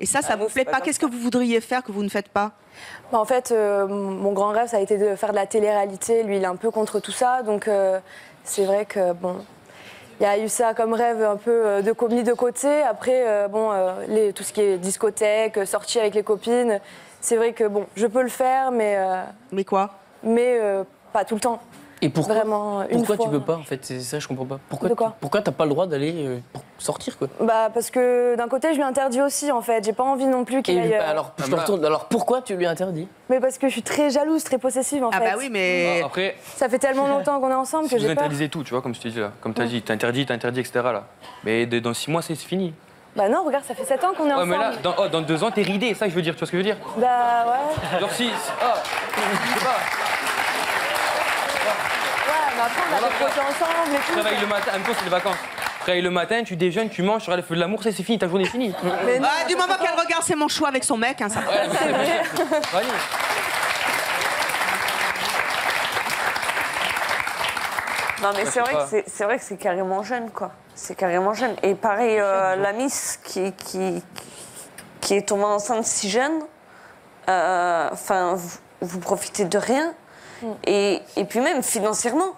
Et ça vous plaît pas. Qu'est-ce que vous voudriez faire que vous ne faites pas? En fait, mon grand rêve, ça a été de faire de la télé-réalité. Lui, il est un peu contre tout ça. Donc, c'est vrai que, bon, il y a eu ça comme rêve un peu mis de côté. Après, tout ce qui est discothèque, sortie avec les copines, c'est vrai que, bon, je peux le faire, mais... mais quoi? Mais pas tout le temps. Et pourquoi, vraiment, pourquoi tu peux pas, en fait? C'est ça, je comprends pas. Pourquoi t'as pas le droit d'aller sortir, quoi? Bah, parce que d'un côté, je lui interdis aussi, en fait. J'ai pas envie non plus qu'il aille... Alors, je te retourne. Alors, pourquoi tu lui interdis? Mais parce que je suis très jalouse, très possessive, en fait. Ah bah oui, mais... Après... Ça fait tellement longtemps qu'on est ensemble que j'ai vous peur. interdisez tout, tu vois, comme je t'ai dit là. Comme t'as dit, t'interdis, etc. là. Mais dans 6 mois, c'est fini. Bah non, regarde, ça fait 7 ans qu'on est ensemble. Ouais, mais là, dans 2 ans, t'es ridé, c'est ça que je veux dire, tu vois ce que je veux dire? Bah ouais. Genre si... je sais pas. Mais après, on a des projets ensemble et tout. Tu travailles le matin, en même temps, c'est les vacances. Tu travailles le matin, tu déjeunes, tu manges, tu regardes le feu de l'amour, c'est fini, ta journée est finie. Du moment qu'elle regarde, c'est mon choix avec son mec. Hein, ça c'est vrai. Non, mais c'est vrai que c'est carrément jeune, quoi. C'est carrément jeune. Et pareil, la Miss qui est tombée enceinte si jeune, enfin, vous profitez de rien. Et puis même financièrement.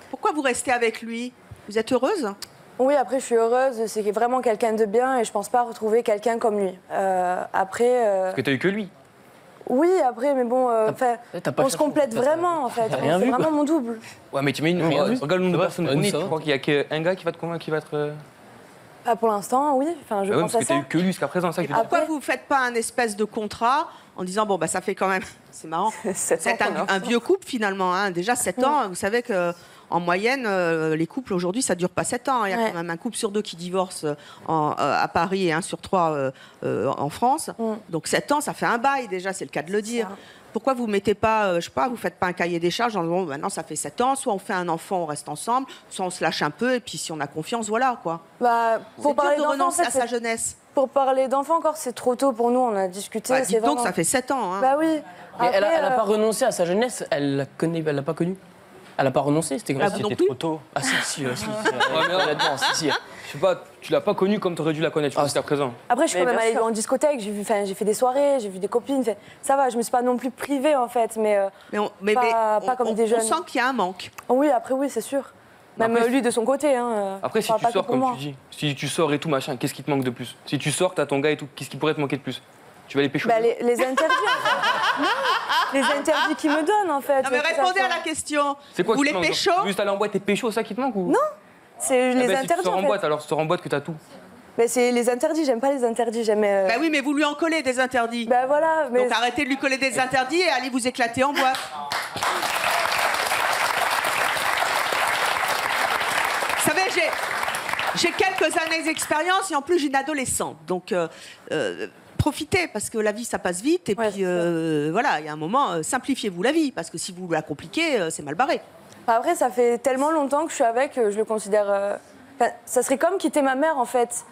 Pourquoi vous restez avec lui? Vous êtes heureuse? Oui, après je suis heureuse, c'est vraiment quelqu'un de bien et je pense pas retrouver quelqu'un comme lui. Après... Parce que t'as eu que lui. Oui, après, mais bon, on se complète vraiment en fait. C'est vraiment mon double. Ouais, mais tu mets regarde le nombre de personnes qu'on est, tu crois qu'il y a qu'un gars qui va te convaincre, qui va être... Pour l'instant, oui. Enfin, je pense parce que t'as eu que lui jusqu'à présent, ça que je veux dire. Pourquoi vous ne faites pas un espèce de contrat en disant, bon, bah, ça fait quand même... C'est marrant. C'est un vieux couple, finalement. Hein. Déjà, 7 ans, vous savez qu'en moyenne, les couples, aujourd'hui, ça ne dure pas 7 ans. Il y a quand même un couple sur 2 qui divorce à Paris et 1 sur 3 en France. Donc, 7 ans, ça fait un bail, déjà, c'est le cas de le dire. Pourquoi vous ne mettez pas, je sais pas, vous faites pas un cahier des charges en disant, bon, maintenant, ça fait 7 ans, soit on fait un enfant, on reste ensemble, soit on se lâche un peu, et puis si on a confiance, voilà, quoi. Bah, pour parler de renoncer à sa jeunesse. Pour parler d'enfants encore, c'est trop tôt pour nous, on a discuté. Bah, dites donc, ça fait 7 ans. Hein. Bah oui. Mais elle n'a pas renoncé à sa jeunesse, elle l'a pas connue. Elle n'a pas renoncé, c'était comme ça. C'était trop tôt. Ah si. Honnêtement, si. Je sais pas, tu l'as pas connue comme tu aurais dû la connaître jusqu'à présent. Après, je suis quand même allée en discothèque, j'ai fait des soirées, j'ai vu des copines. Ça va, je me suis pas non plus privée en fait, mais pas comme des jeunes. On sent qu'il y a un manque. Oui, après oui, c'est sûr. Même après, lui de son côté. Hein, après, si tu sors comme tu dis, si tu sors et tout machin, qu'est-ce qui te manque de plus? Si tu sors, t'as ton gars et tout, qu'est-ce qui pourrait te manquer de plus? Tu vas les pécho? Les interdits. Les interdits qu'ils me donnent en fait. Non, mais répondez à la question. C'est quoi vous qui te les manque? pécho? Juste aller en boîte et pécho, ça qui te manque ou? Non, c'est les interdits. Si tu sors en boîte, alors sors en boîte que t'as tout. Mais c'est les interdits, j'aime pas les interdits, j'aime... Bah oui, mais vous lui en collez des interdits. Bah voilà. Mais... Donc arrêtez de lui coller des interdits et allez vous éclater en boîte. Vous savez, j'ai quelques années d'expérience et en plus j'ai une adolescente. Donc profitez parce que la vie ça passe vite et puis voilà, il y a un moment, simplifiez-vous la vie parce que si vous la compliquez, c'est mal barré. Après, ça fait tellement longtemps que je suis avec, je le considère... ça serait comme quitter ma mère en fait.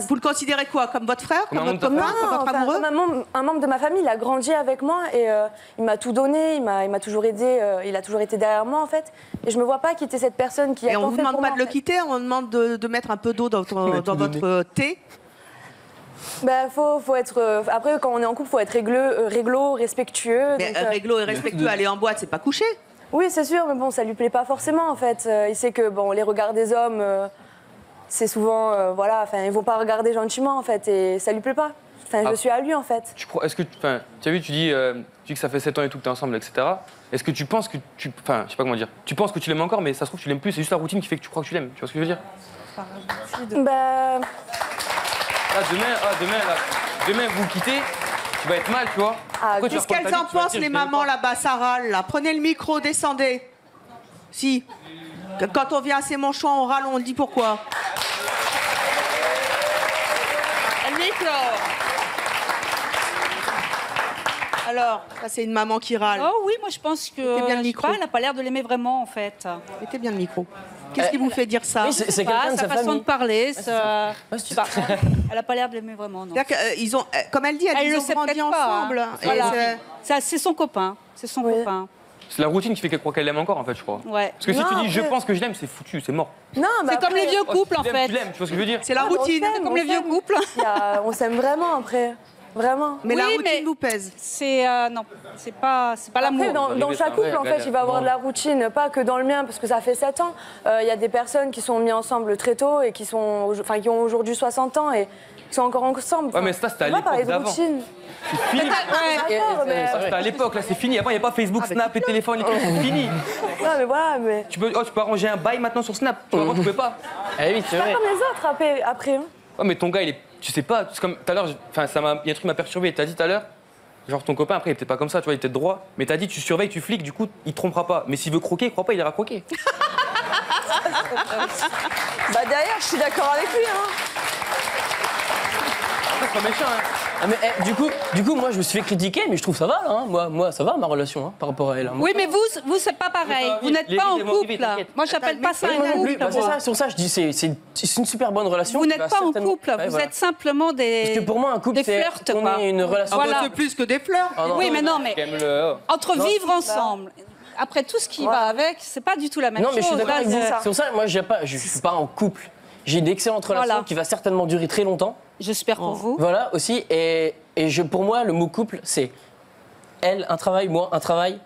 Vous le considérez quoi? Comme votre frère? Comme votre copain? Comme votre amoureux? Comme un membre de ma famille, il a grandi avec moi et il m'a tout donné, il m'a toujours aidé, il a toujours été derrière moi en fait. Et je me vois pas quitter cette personne qui a tant fait pour moi. Et on vous demande pas de le fait. quitter, on demande de mettre un peu d'eau dans votre thé? Bah, faut être... après, quand on est en couple, faut être réglo, respectueux. Mais donc, réglo et respectueux, aller en boîte, c'est pas coucher? Oui, c'est sûr, mais bon, ça lui plaît pas forcément en fait. Il sait que bon, les regards des hommes... c'est souvent, voilà, enfin, ils vont pas regarder gentiment en fait, et ça lui plaît pas. Enfin, je suis à lui en fait. Est-ce que, enfin, tu as vu, tu dis que ça fait 7 ans et tout que t'es ensemble, etc. Est-ce que tu penses que enfin, je sais pas comment dire. Tu penses que tu l'aimes encore, mais ça se trouve tu l'aimes plus. C'est juste la routine qui fait que tu crois que tu l'aimes. Tu vois ce que je veux dire? Bah. Là, demain, vous quittez. Tu vas être mal, tu vois. Qu'est-ce qu'elles en pensent les mamans là-bas, ça râle là. Prenez le micro, descendez. Si. Quand on vient à ses manchots, on râle, on le dit pourquoi? Le micro. Alors, ça c'est une maman qui râle. Oh oui, moi je pense que Mettez bien le micro. elle n'a pas l'air de l'aimer vraiment en fait. Mettez bien le micro. Qu'est-ce qui vous fait dire ça? Oui, c'est quelqu'un de sa sa façon famille. de parler, je sais pas. Elle n'a pas l'air de l'aimer vraiment, non. Ils ont, comme elle dit, Elle ils le ont sait grandi peut-être pas, ensemble. hein. Voilà. C'est son copain, c'est son copain. C'est la routine qui fait qu'elle croit qu'elle l'aime encore, en fait, je crois. Ouais. Parce que si Non, tu dis je après- pense que je l'aime, c'est foutu, c'est mort. Non, C'est comme les vieux couples en Tu l'aimes, fait. tu l'aimes, tu vois ce que je veux dire? C'est la routine. C'est comme les vieux couples. On s'aime vraiment après. Vraiment. Mais la routine vous pèse. C'est non, c'est pas l'amour. Après, dans chaque couple, en fait, il va y avoir de la routine, pas que dans le mien, parce que ça fait 7 ans. Il y a des personnes qui sont mises ensemble très tôt et qui ont aujourd'hui 60 ans et qui sont encore ensemble. Ouais, mais ça, c'était à On va parler l'époque de d'avant. routine. C'est fini. D'accord, mais... Ça, c'était à l'époque, là, c'est fini. Avant, il n'y a pas Facebook, Snap et téléphone et tout, c'est fini. Non, mais voilà, mais... Tu peux arranger un bail maintenant sur Snap. Avant, tu pouvais pas. Eh oui, c'est Pas vrai. comme les autres après. Hein. Ouais, mais ton gars, il est. Tu sais pas, c'est comme tout à l'heure, enfin, il y a un truc qui m'a perturbé. T'as dit tout à l'heure, genre ton copain, après, il était pas comme ça, tu vois, il était droit. Mais t'as dit, tu surveilles, tu fliques, du coup, il te trompera pas. Mais s'il veut croquer, il croit pas, il ira croquer. Bah derrière, je suis d'accord avec lui. Hein. C'est pas méchant, hein. Ah, mais du coup, moi je me suis fait critiquer, mais je trouve ça va là. Hein. Moi ça va ma relation hein, par rapport à elle. Hein. Oui, mais vous c'est pas pareil. Vous n'êtes pas en couple. Moi, j'appelle pas ça un couple. C'est ça, sur ça, je dis c'est une super bonne relation. Vous n'êtes pas en couple. Vous êtes simplement des. Parce que pour moi, un couple, c'est on est une relation. Voilà. C'est plus que des fleurs. Oui, mais non, mais entre vivre ensemble. Après tout ce qui va avec, c'est pas du tout la même chose. Non, mais je suis d'accord avec vous. Là, C'est pour ça, moi, je suis pas en couple. J'ai une excellente relation Voilà. qui va certainement durer très longtemps. J'espère pour vous. Voilà, aussi. Et pour moi, le mot couple, c'est elle, un travail, moi, un travail.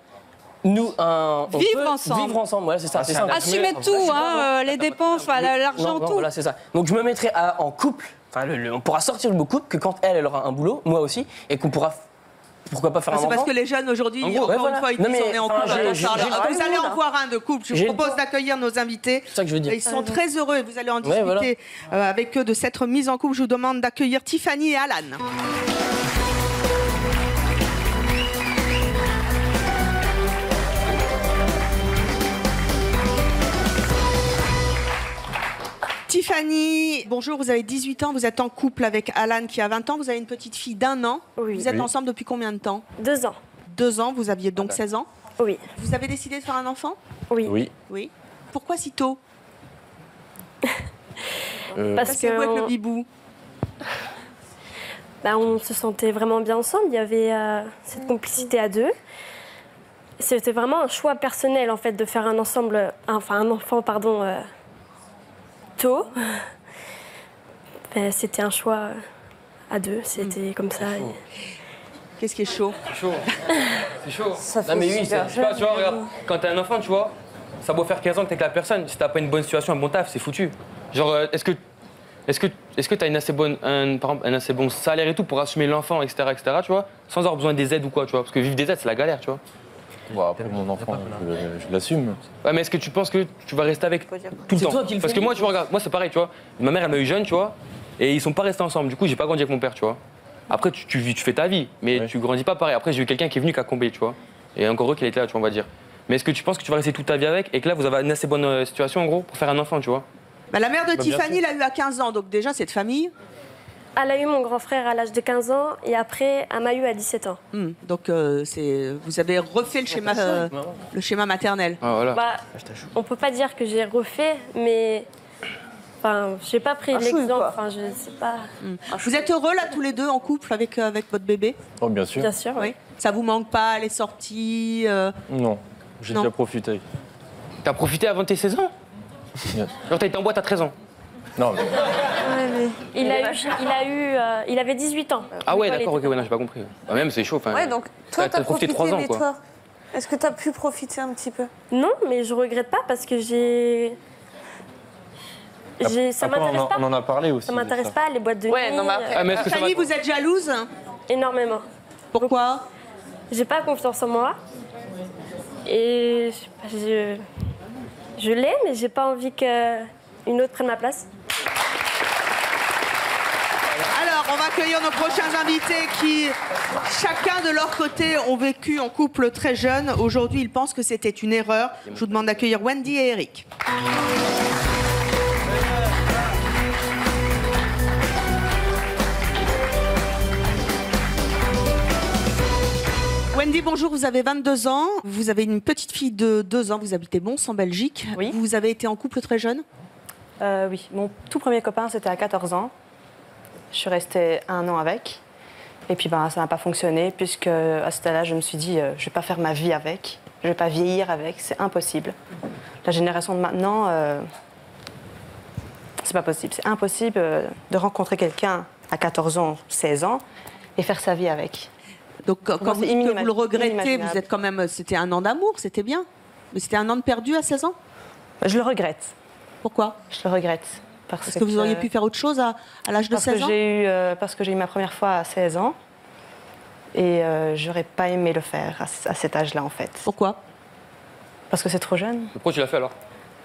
Nous, on Vivre peut ensemble. Vivre ensemble, voilà, c'est ça. c'est ça. Assumer tout, hein, les dépenses, l'argent, Non, tout. voilà, c'est ça. Donc je me mettrai en couple. Enfin, on pourra sortir le mot couple que quand elle aura un boulot, moi aussi, et qu'on pourra. Pourquoi pas faire un C'est enfant? parce que les jeunes aujourd'hui, En gros, encore voilà. une fois, ils Non, disent mais, on est en enfin, couple. j'ai- Alors, j'ai- vous allez en voir un de couple. Je J'ai vous le propose temps. d'accueillir nos invités. C'est ça que je veux dire. Ils sont très heureux et vous allez en Ouais, discuter avec eux de cette mise en couple. Je vous demande d'accueillir Tiffany et Alan. Tiffany, bonjour, vous avez 18 ans, vous êtes en couple avec Alan qui a 20 ans, vous avez une petite fille d'1 an. Oui. Vous êtes Oui. ensemble depuis combien de temps? 2 ans. 2 ans, vous aviez donc 16 ans. Oui. Vous avez décidé de faire un enfant? Oui. Oui. Oui. Pourquoi si tôt? Parce que vous avec le on- bibou. Bah, on se sentait vraiment bien ensemble. Il y avait cette complicité à deux. C'était vraiment un choix personnel en fait de faire un enfant tôt. Ben, c'était un choix à deux. C'était comme ça. Qu'est-ce qui est chaud? C'est chaud. C'est chaud. Ça Non, mais oui, super tu vois, regarde, quand t'as un enfant, tu vois, ça a beau faire 15 ans que t'es avec la personne, si t'as pas une bonne situation, un bon taf, c'est foutu. Genre, est-ce que t'as une assez bonne, par exemple, un assez bon salaire et tout pour assumer l'enfant, etc., tu vois, sans avoir besoin des aides ou quoi, tu vois, parce que vivre des aides, c'est la galère, tu vois. Bon, après, mon enfant, je l'assume. Ouais, mais est-ce que tu penses que tu vas rester avec tout le C'est temps? toi qui le Parce fais. que moi, tu vois, regarde, moi c'est pareil, tu vois. Ma mère, elle m'a eu jeune, tu vois, et ils sont pas restés ensemble. Du coup, j'ai pas grandi avec mon père, tu vois. Après, tu fais ta vie, mais tu grandis pas pareil. Après, j'ai eu quelqu'un qui est venu qui a comblé, tu vois. Et encore heureux qu'il était là, tu vois, on va dire. Mais est-ce que tu penses que tu vas rester toute ta vie avec et que là, vous avez une assez bonne situation, en gros, pour faire un enfant, tu vois? Bah, la mère de bien Tiffany sûr. l'a eu à 15 ans, donc déjà, c'est de famille. Elle a eu mon grand frère à l'âge de 15 ans et après, elle m'a eu à 17 ans. Donc, vous avez refait le schéma maternel. Ah, voilà. Bah, on peut pas dire que j'ai refait, mais enfin, j'ai pas pris Un chouille, l'exemple. quoi. Enfin, je sais pas. Vous êtes heureux là tous les deux en couple avec votre bébé? Oh, bien sûr. Bien sûr, oui. Ça vous manque pas les sorties? Non, j'ai Non. déjà profité. T'as profité avant tes 16 ans? Genre, t'as été en boîte à 13 ans? Non, mais... Il avait 18 ans. Ah ouais, Quand il d'accord, ok, était- ouais, non, j'ai pas compris. Bah, même, c'est chaud. enfin, Ouais, donc toi, t'as profité, 3 ans, mais quoi. toi, est-ce que t'as pu profiter un petit peu? Non, mais je regrette pas parce que ça Après, m'intéresse pas. on en a parlé aussi. Ça de m'intéresse ça. pas, les boîtes de nuit. Ouais, non, mais après- Ah, mais est-ce que ça Tiffany, va- vous êtes jalouse? Énormément. Pourquoi? J'ai pas confiance en moi. Et je l'ai, mais j'ai pas envie qu'une autre prenne ma place. Alors, On va accueillir nos prochains invités qui, chacun de leur côté, ont vécu en couple très jeune. Aujourd'hui, ils pensent que c'était une erreur. Je vous demande d'accueillir Wendy et Eric. Wendy, bonjour, vous avez 22 ans. Vous avez une petite fille de 2 ans. Vous habitez Mons, en Belgique. Oui. Vous avez été en couple très jeune? Oui, mon tout premier copain, c'était à 14 ans. Je suis restée 1 an avec. Et puis ça n'a pas fonctionné, puisque à cet âge-là, je me suis dit, je ne vais pas faire ma vie avec. Je ne vais pas vieillir avec, c'est impossible. La génération de maintenant, c'est pas possible. C'est impossible de rencontrer quelqu'un à 14 ans, 16 ans, et faire sa vie avec. Donc, quand vous le regrettez, vous êtes quand même. C'était un an d'amour, c'était bien. Mais c'était un an de perdu à 16 ans? Je le regrette. Pourquoi? Je le regrette. Parce que vous auriez pu faire autre chose à l'âge de 16 ans? Parce que j'ai eu ma première fois à 16 ans. Et j'aurais pas aimé le faire à cet âge-là, en fait. Pourquoi? Parce que c'est trop jeune. Pourquoi tu l'as fait alors?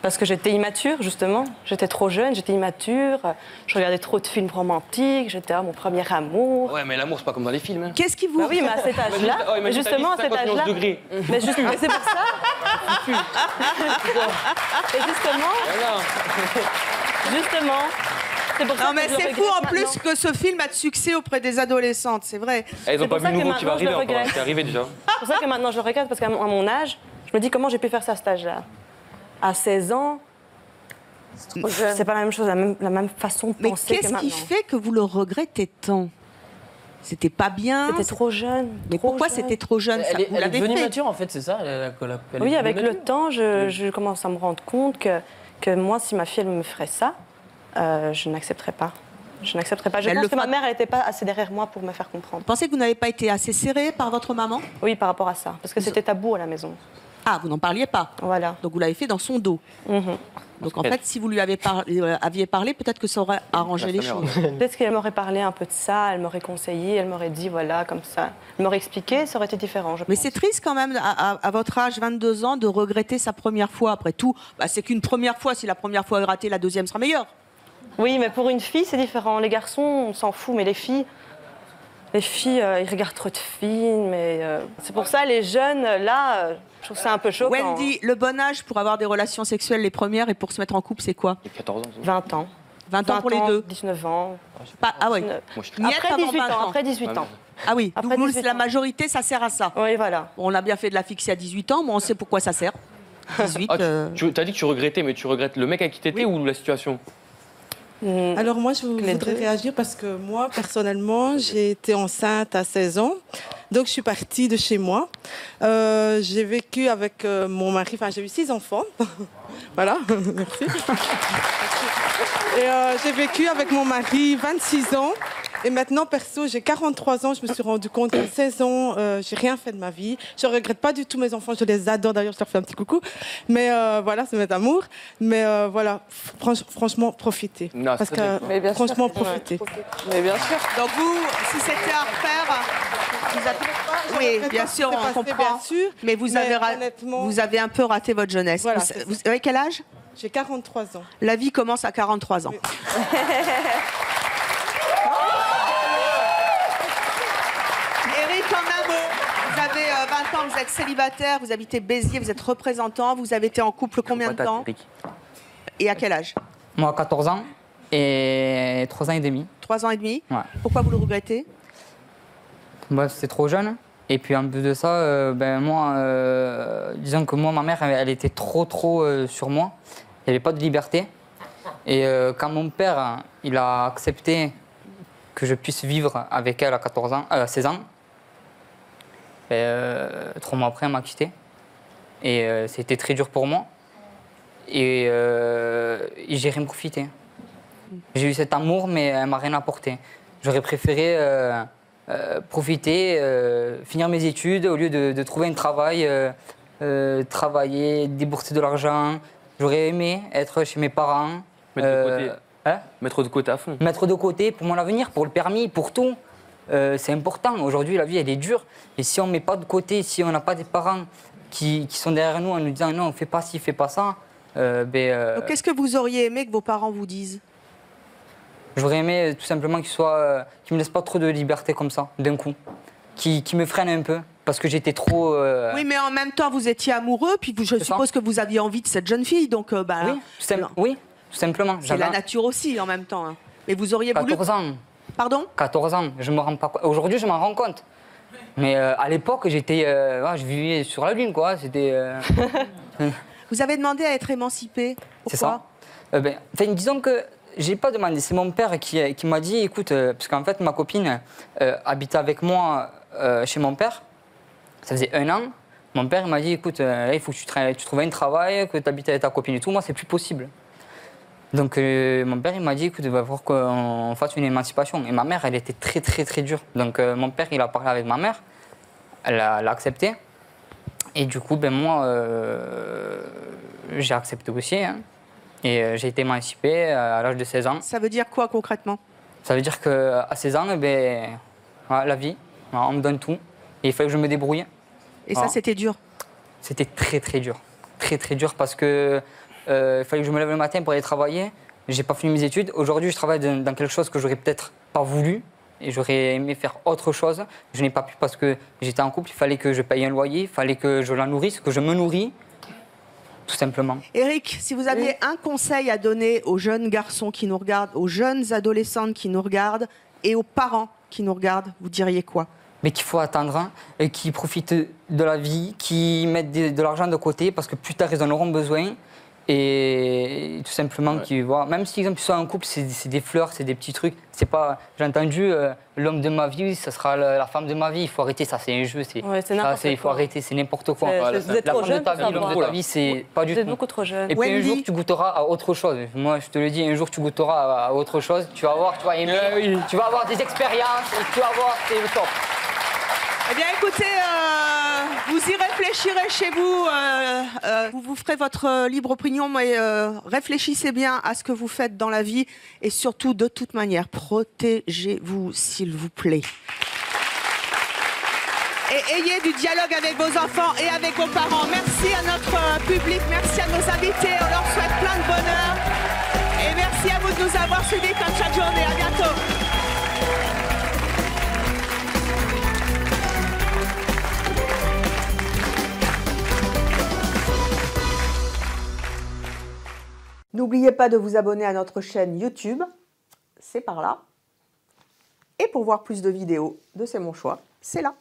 Parce que j'étais immature, justement. J'étais trop jeune, j'étais immature. Je regardais trop de films romantiques. J'étais mon premier amour. Ouais, mais l'amour, c'est pas comme dans les films. Hein. Qu'est-ce qui vous... oui, mais à cet âge-là, justement, à cet âge-là... Mais c'est pour ça... Et justement... Justement... Non, mais c'est fou en plus que ce film a de succès auprès des adolescentes, c'est vrai. Elles n'ont pas vu le nouveau qui va arriver encore, c'est arrivé déjà. C'est pour ça que maintenant je le regrette, parce qu'à mon âge, je me dis comment j'ai pu faire ça à cet âge-là. À 16 ans, c'est pas la même chose, la même façon de penser que maintenant. Mais qu'est-ce qui fait que vous le regrettez tant? C'était pas bien? C'était trop jeune. Mais pourquoi c'était trop jeune? Elle est devenue mature en fait, c'est ça? Oui, avec le temps, je commence à me rendre compte que moi, si ma fille elle me ferait ça, je n'accepterais pas. Je n'accepterais pas. Je pense que ma mère, elle n'était pas assez derrière moi pour me faire comprendre. Vous pensez que vous n'avez pas été assez serré par votre maman? Oui, par rapport à ça. Parce que c'était tabou à la maison. Ah, vous n'en parliez pas? Voilà. Donc vous l'avez fait dans son dos. Donc en fait, si vous lui aviez parlé, peut-être que ça aurait arrangé les choses. Peut-être qu'elle m'aurait parlé un peu de ça, elle m'aurait conseillé, elle m'aurait dit voilà, comme ça. Elle m'aurait expliqué, ça aurait été différent, je pense. Mais c'est triste quand même, à votre âge, 22 ans, de regretter sa première fois. Après tout, c'est qu'une première fois. Si la première fois est ratée, la deuxième sera meilleure. Oui, mais pour une fille, c'est différent. Les garçons, on s'en fout, mais les filles, ils regardent trop de films. C'est pour ça, les jeunes, là, je trouve ça un peu choquant. Wendy, le bon âge pour avoir des relations sexuelles, les premières, et pour se mettre en couple, c'est quoi? 14 ans. 20 ans. 20 ans pour les deux? 19 ans. Ah oui. Après 18 ans. Après 18 ans. Ah oui, donc la majorité, ça sert à ça. Oui, voilà. On a bien fait de la fixer à 18 ans, mais on sait pourquoi ça sert. 18, tu as dit que tu regrettais, mais tu regrettes le mec avec qui t'étais ou la situation? Alors moi, je voudrais réagir parce que moi, personnellement, j'ai été enceinte à 16 ans. Donc, je suis partie de chez moi. J'ai vécu avec mon mari, enfin, j'ai eu 6 enfants. Voilà, merci. Et j'ai vécu avec mon mari 26 ans. Et maintenant, perso, j'ai 43 ans. Je me suis rendu compte qu'à 16 ans, j'ai rien fait de ma vie. Je regrette pas du tout mes enfants. Je les adore. D'ailleurs, je leur fais un petit coucou. Mais voilà, c'est mes amours. Mais voilà, franchement, profitez. Non, parce que franchement, profitez. Mais bien sûr. Donc vous, si c'était à refaire, vous avez... Oui, bien sûr, on comprend. Bien sûr, mais vous avez un peu raté votre jeunesse. Voilà, vous avez quel âge? J'ai 43 ans. La vie commence à 43 ans. Oui. Eric, en un mot, vous avez 20 ans, vous êtes célibataire, vous habitez Béziers, vous êtes représentant, vous avez été en couple combien de temps? Et à quel âge? Moi, 14 ans et 3 ans et demi. 3 ans et demi? Ouais. Pourquoi vous le regrettez? Moi, c'était trop jeune. Et puis en plus de ça, disons que moi, ma mère, elle était trop sur moi. Il n'y avait pas de liberté. Et quand mon père, il a accepté que je puisse vivre avec elle à 16 ans, 3 mois après, elle m'a quitté. Et c'était très dur pour moi. Et j'ai rien profité. J'ai eu cet amour, mais elle m'a rien apporté. J'aurais préféré profiter, finir mes études, au lieu de trouver un travail, travailler, débourser de l'argent. J'aurais aimé être chez mes parents. Mettre de côté. Mettre de côté à fond. Mettre de côté pour mon avenir, pour le permis, pour tout. C'est important. Aujourd'hui, la vie, elle est dure. Et si on ne met pas de côté, si on n'a pas des parents qui sont derrière nous en nous disant non, fais pas ci, fais pas ça. Donc, qu'est-ce que vous auriez aimé que vos parents vous disent? J'aurais aimé tout simplement qu'il me laisse pas trop de liberté comme ça, d'un coup. Qui me freine un peu, parce que j'étais trop... Oui, mais en même temps, vous étiez amoureux, puis je suppose que vous aviez envie de cette jeune fille, donc... oui, tout simplement. C'est la nature aussi, en même temps. Hein. Mais vous auriez 14 ans. Pardon 14 ans, je me rends pas... Aujourd'hui, je m'en rends compte. Mais à l'époque, je vivais sur la lune, quoi. C'était... Vous avez demandé à être émancipé. C'est ça. Disons que j'ai pas demandé. C'est mon père qui m'a dit, écoute, parce qu'en fait, ma copine habitait avec moi chez mon père. Ça faisait 1 an. Mon père m'a dit, écoute, il faut que tu trouves un travail, que tu habites avec ta copine et tout. Moi, c'est plus possible. Donc, mon père, il m'a dit, écoute, il va falloir qu'on fasse une émancipation. Et ma mère, elle était très, très, très dure. Donc, mon père, il a parlé avec ma mère. Elle l'a accepté. Et du coup, moi, j'ai accepté aussi. Hein. Et j'ai été émancipé à l'âge de 16 ans. Ça veut dire quoi concrètement? Ça veut dire qu'à 16 ans, la vie, on me donne tout. Et il fallait que je me débrouille. Et ça, c'était dur? C'était très, très dur. Très, très dur parce que il fallait que je me lève le matin pour aller travailler. J'ai pas fini mes études. Aujourd'hui, je travaille dans quelque chose que j'aurais peut-être pas voulu. Et j'aurais aimé faire autre chose. Je n'ai pas pu parce que j'étais en couple. Il fallait que je paye un loyer. Il fallait que je la nourrisse, que je me nourris. Tout simplement. Eric, si vous aviez un conseil à donner aux jeunes garçons qui nous regardent, aux jeunes adolescentes qui nous regardent et aux parents qui nous regardent, vous diriez quoi? Mais qu'il faut attendre, et qu'ils profitent de la vie, qu'ils mettent de l'argent de côté parce que plus tard ils en auront besoin. Et tout simplement, même si ils sont en couple, c'est des fleurs, c'est des petits trucs. C'est pas, j'ai entendu, l'homme de ma vie, ça sera la femme de ma vie. Il faut arrêter, ça c'est un jeu. Il faut arrêter, c'est n'importe quoi. La femme de ta vie, l'homme de ta vie, c'est pas du tout. Vous êtes beaucoup trop jeune. Et puis un jour, tu goûteras à autre chose. Moi, je te le dis, un jour, tu goûteras à autre chose. Tu vas voir, tu vas aimer, tu vas avoir des expériences, et tu vas voir, c'est le top. Eh bien, écoutez, vous y réfléchirez chez vous. Vous vous ferez votre libre opinion, mais réfléchissez bien à ce que vous faites dans la vie. Et surtout, de toute manière, protégez-vous, s'il vous plaît. Et ayez du dialogue avec vos enfants et avec vos parents. Merci à notre public, merci à nos invités. On leur souhaite plein de bonheur. Et merci à vous de nous avoir suivis comme chaque journée. À bientôt. N'oubliez pas de vous abonner à notre chaîne YouTube, c'est par là. Et pour voir plus de vidéos de C'est mon choix, c'est là.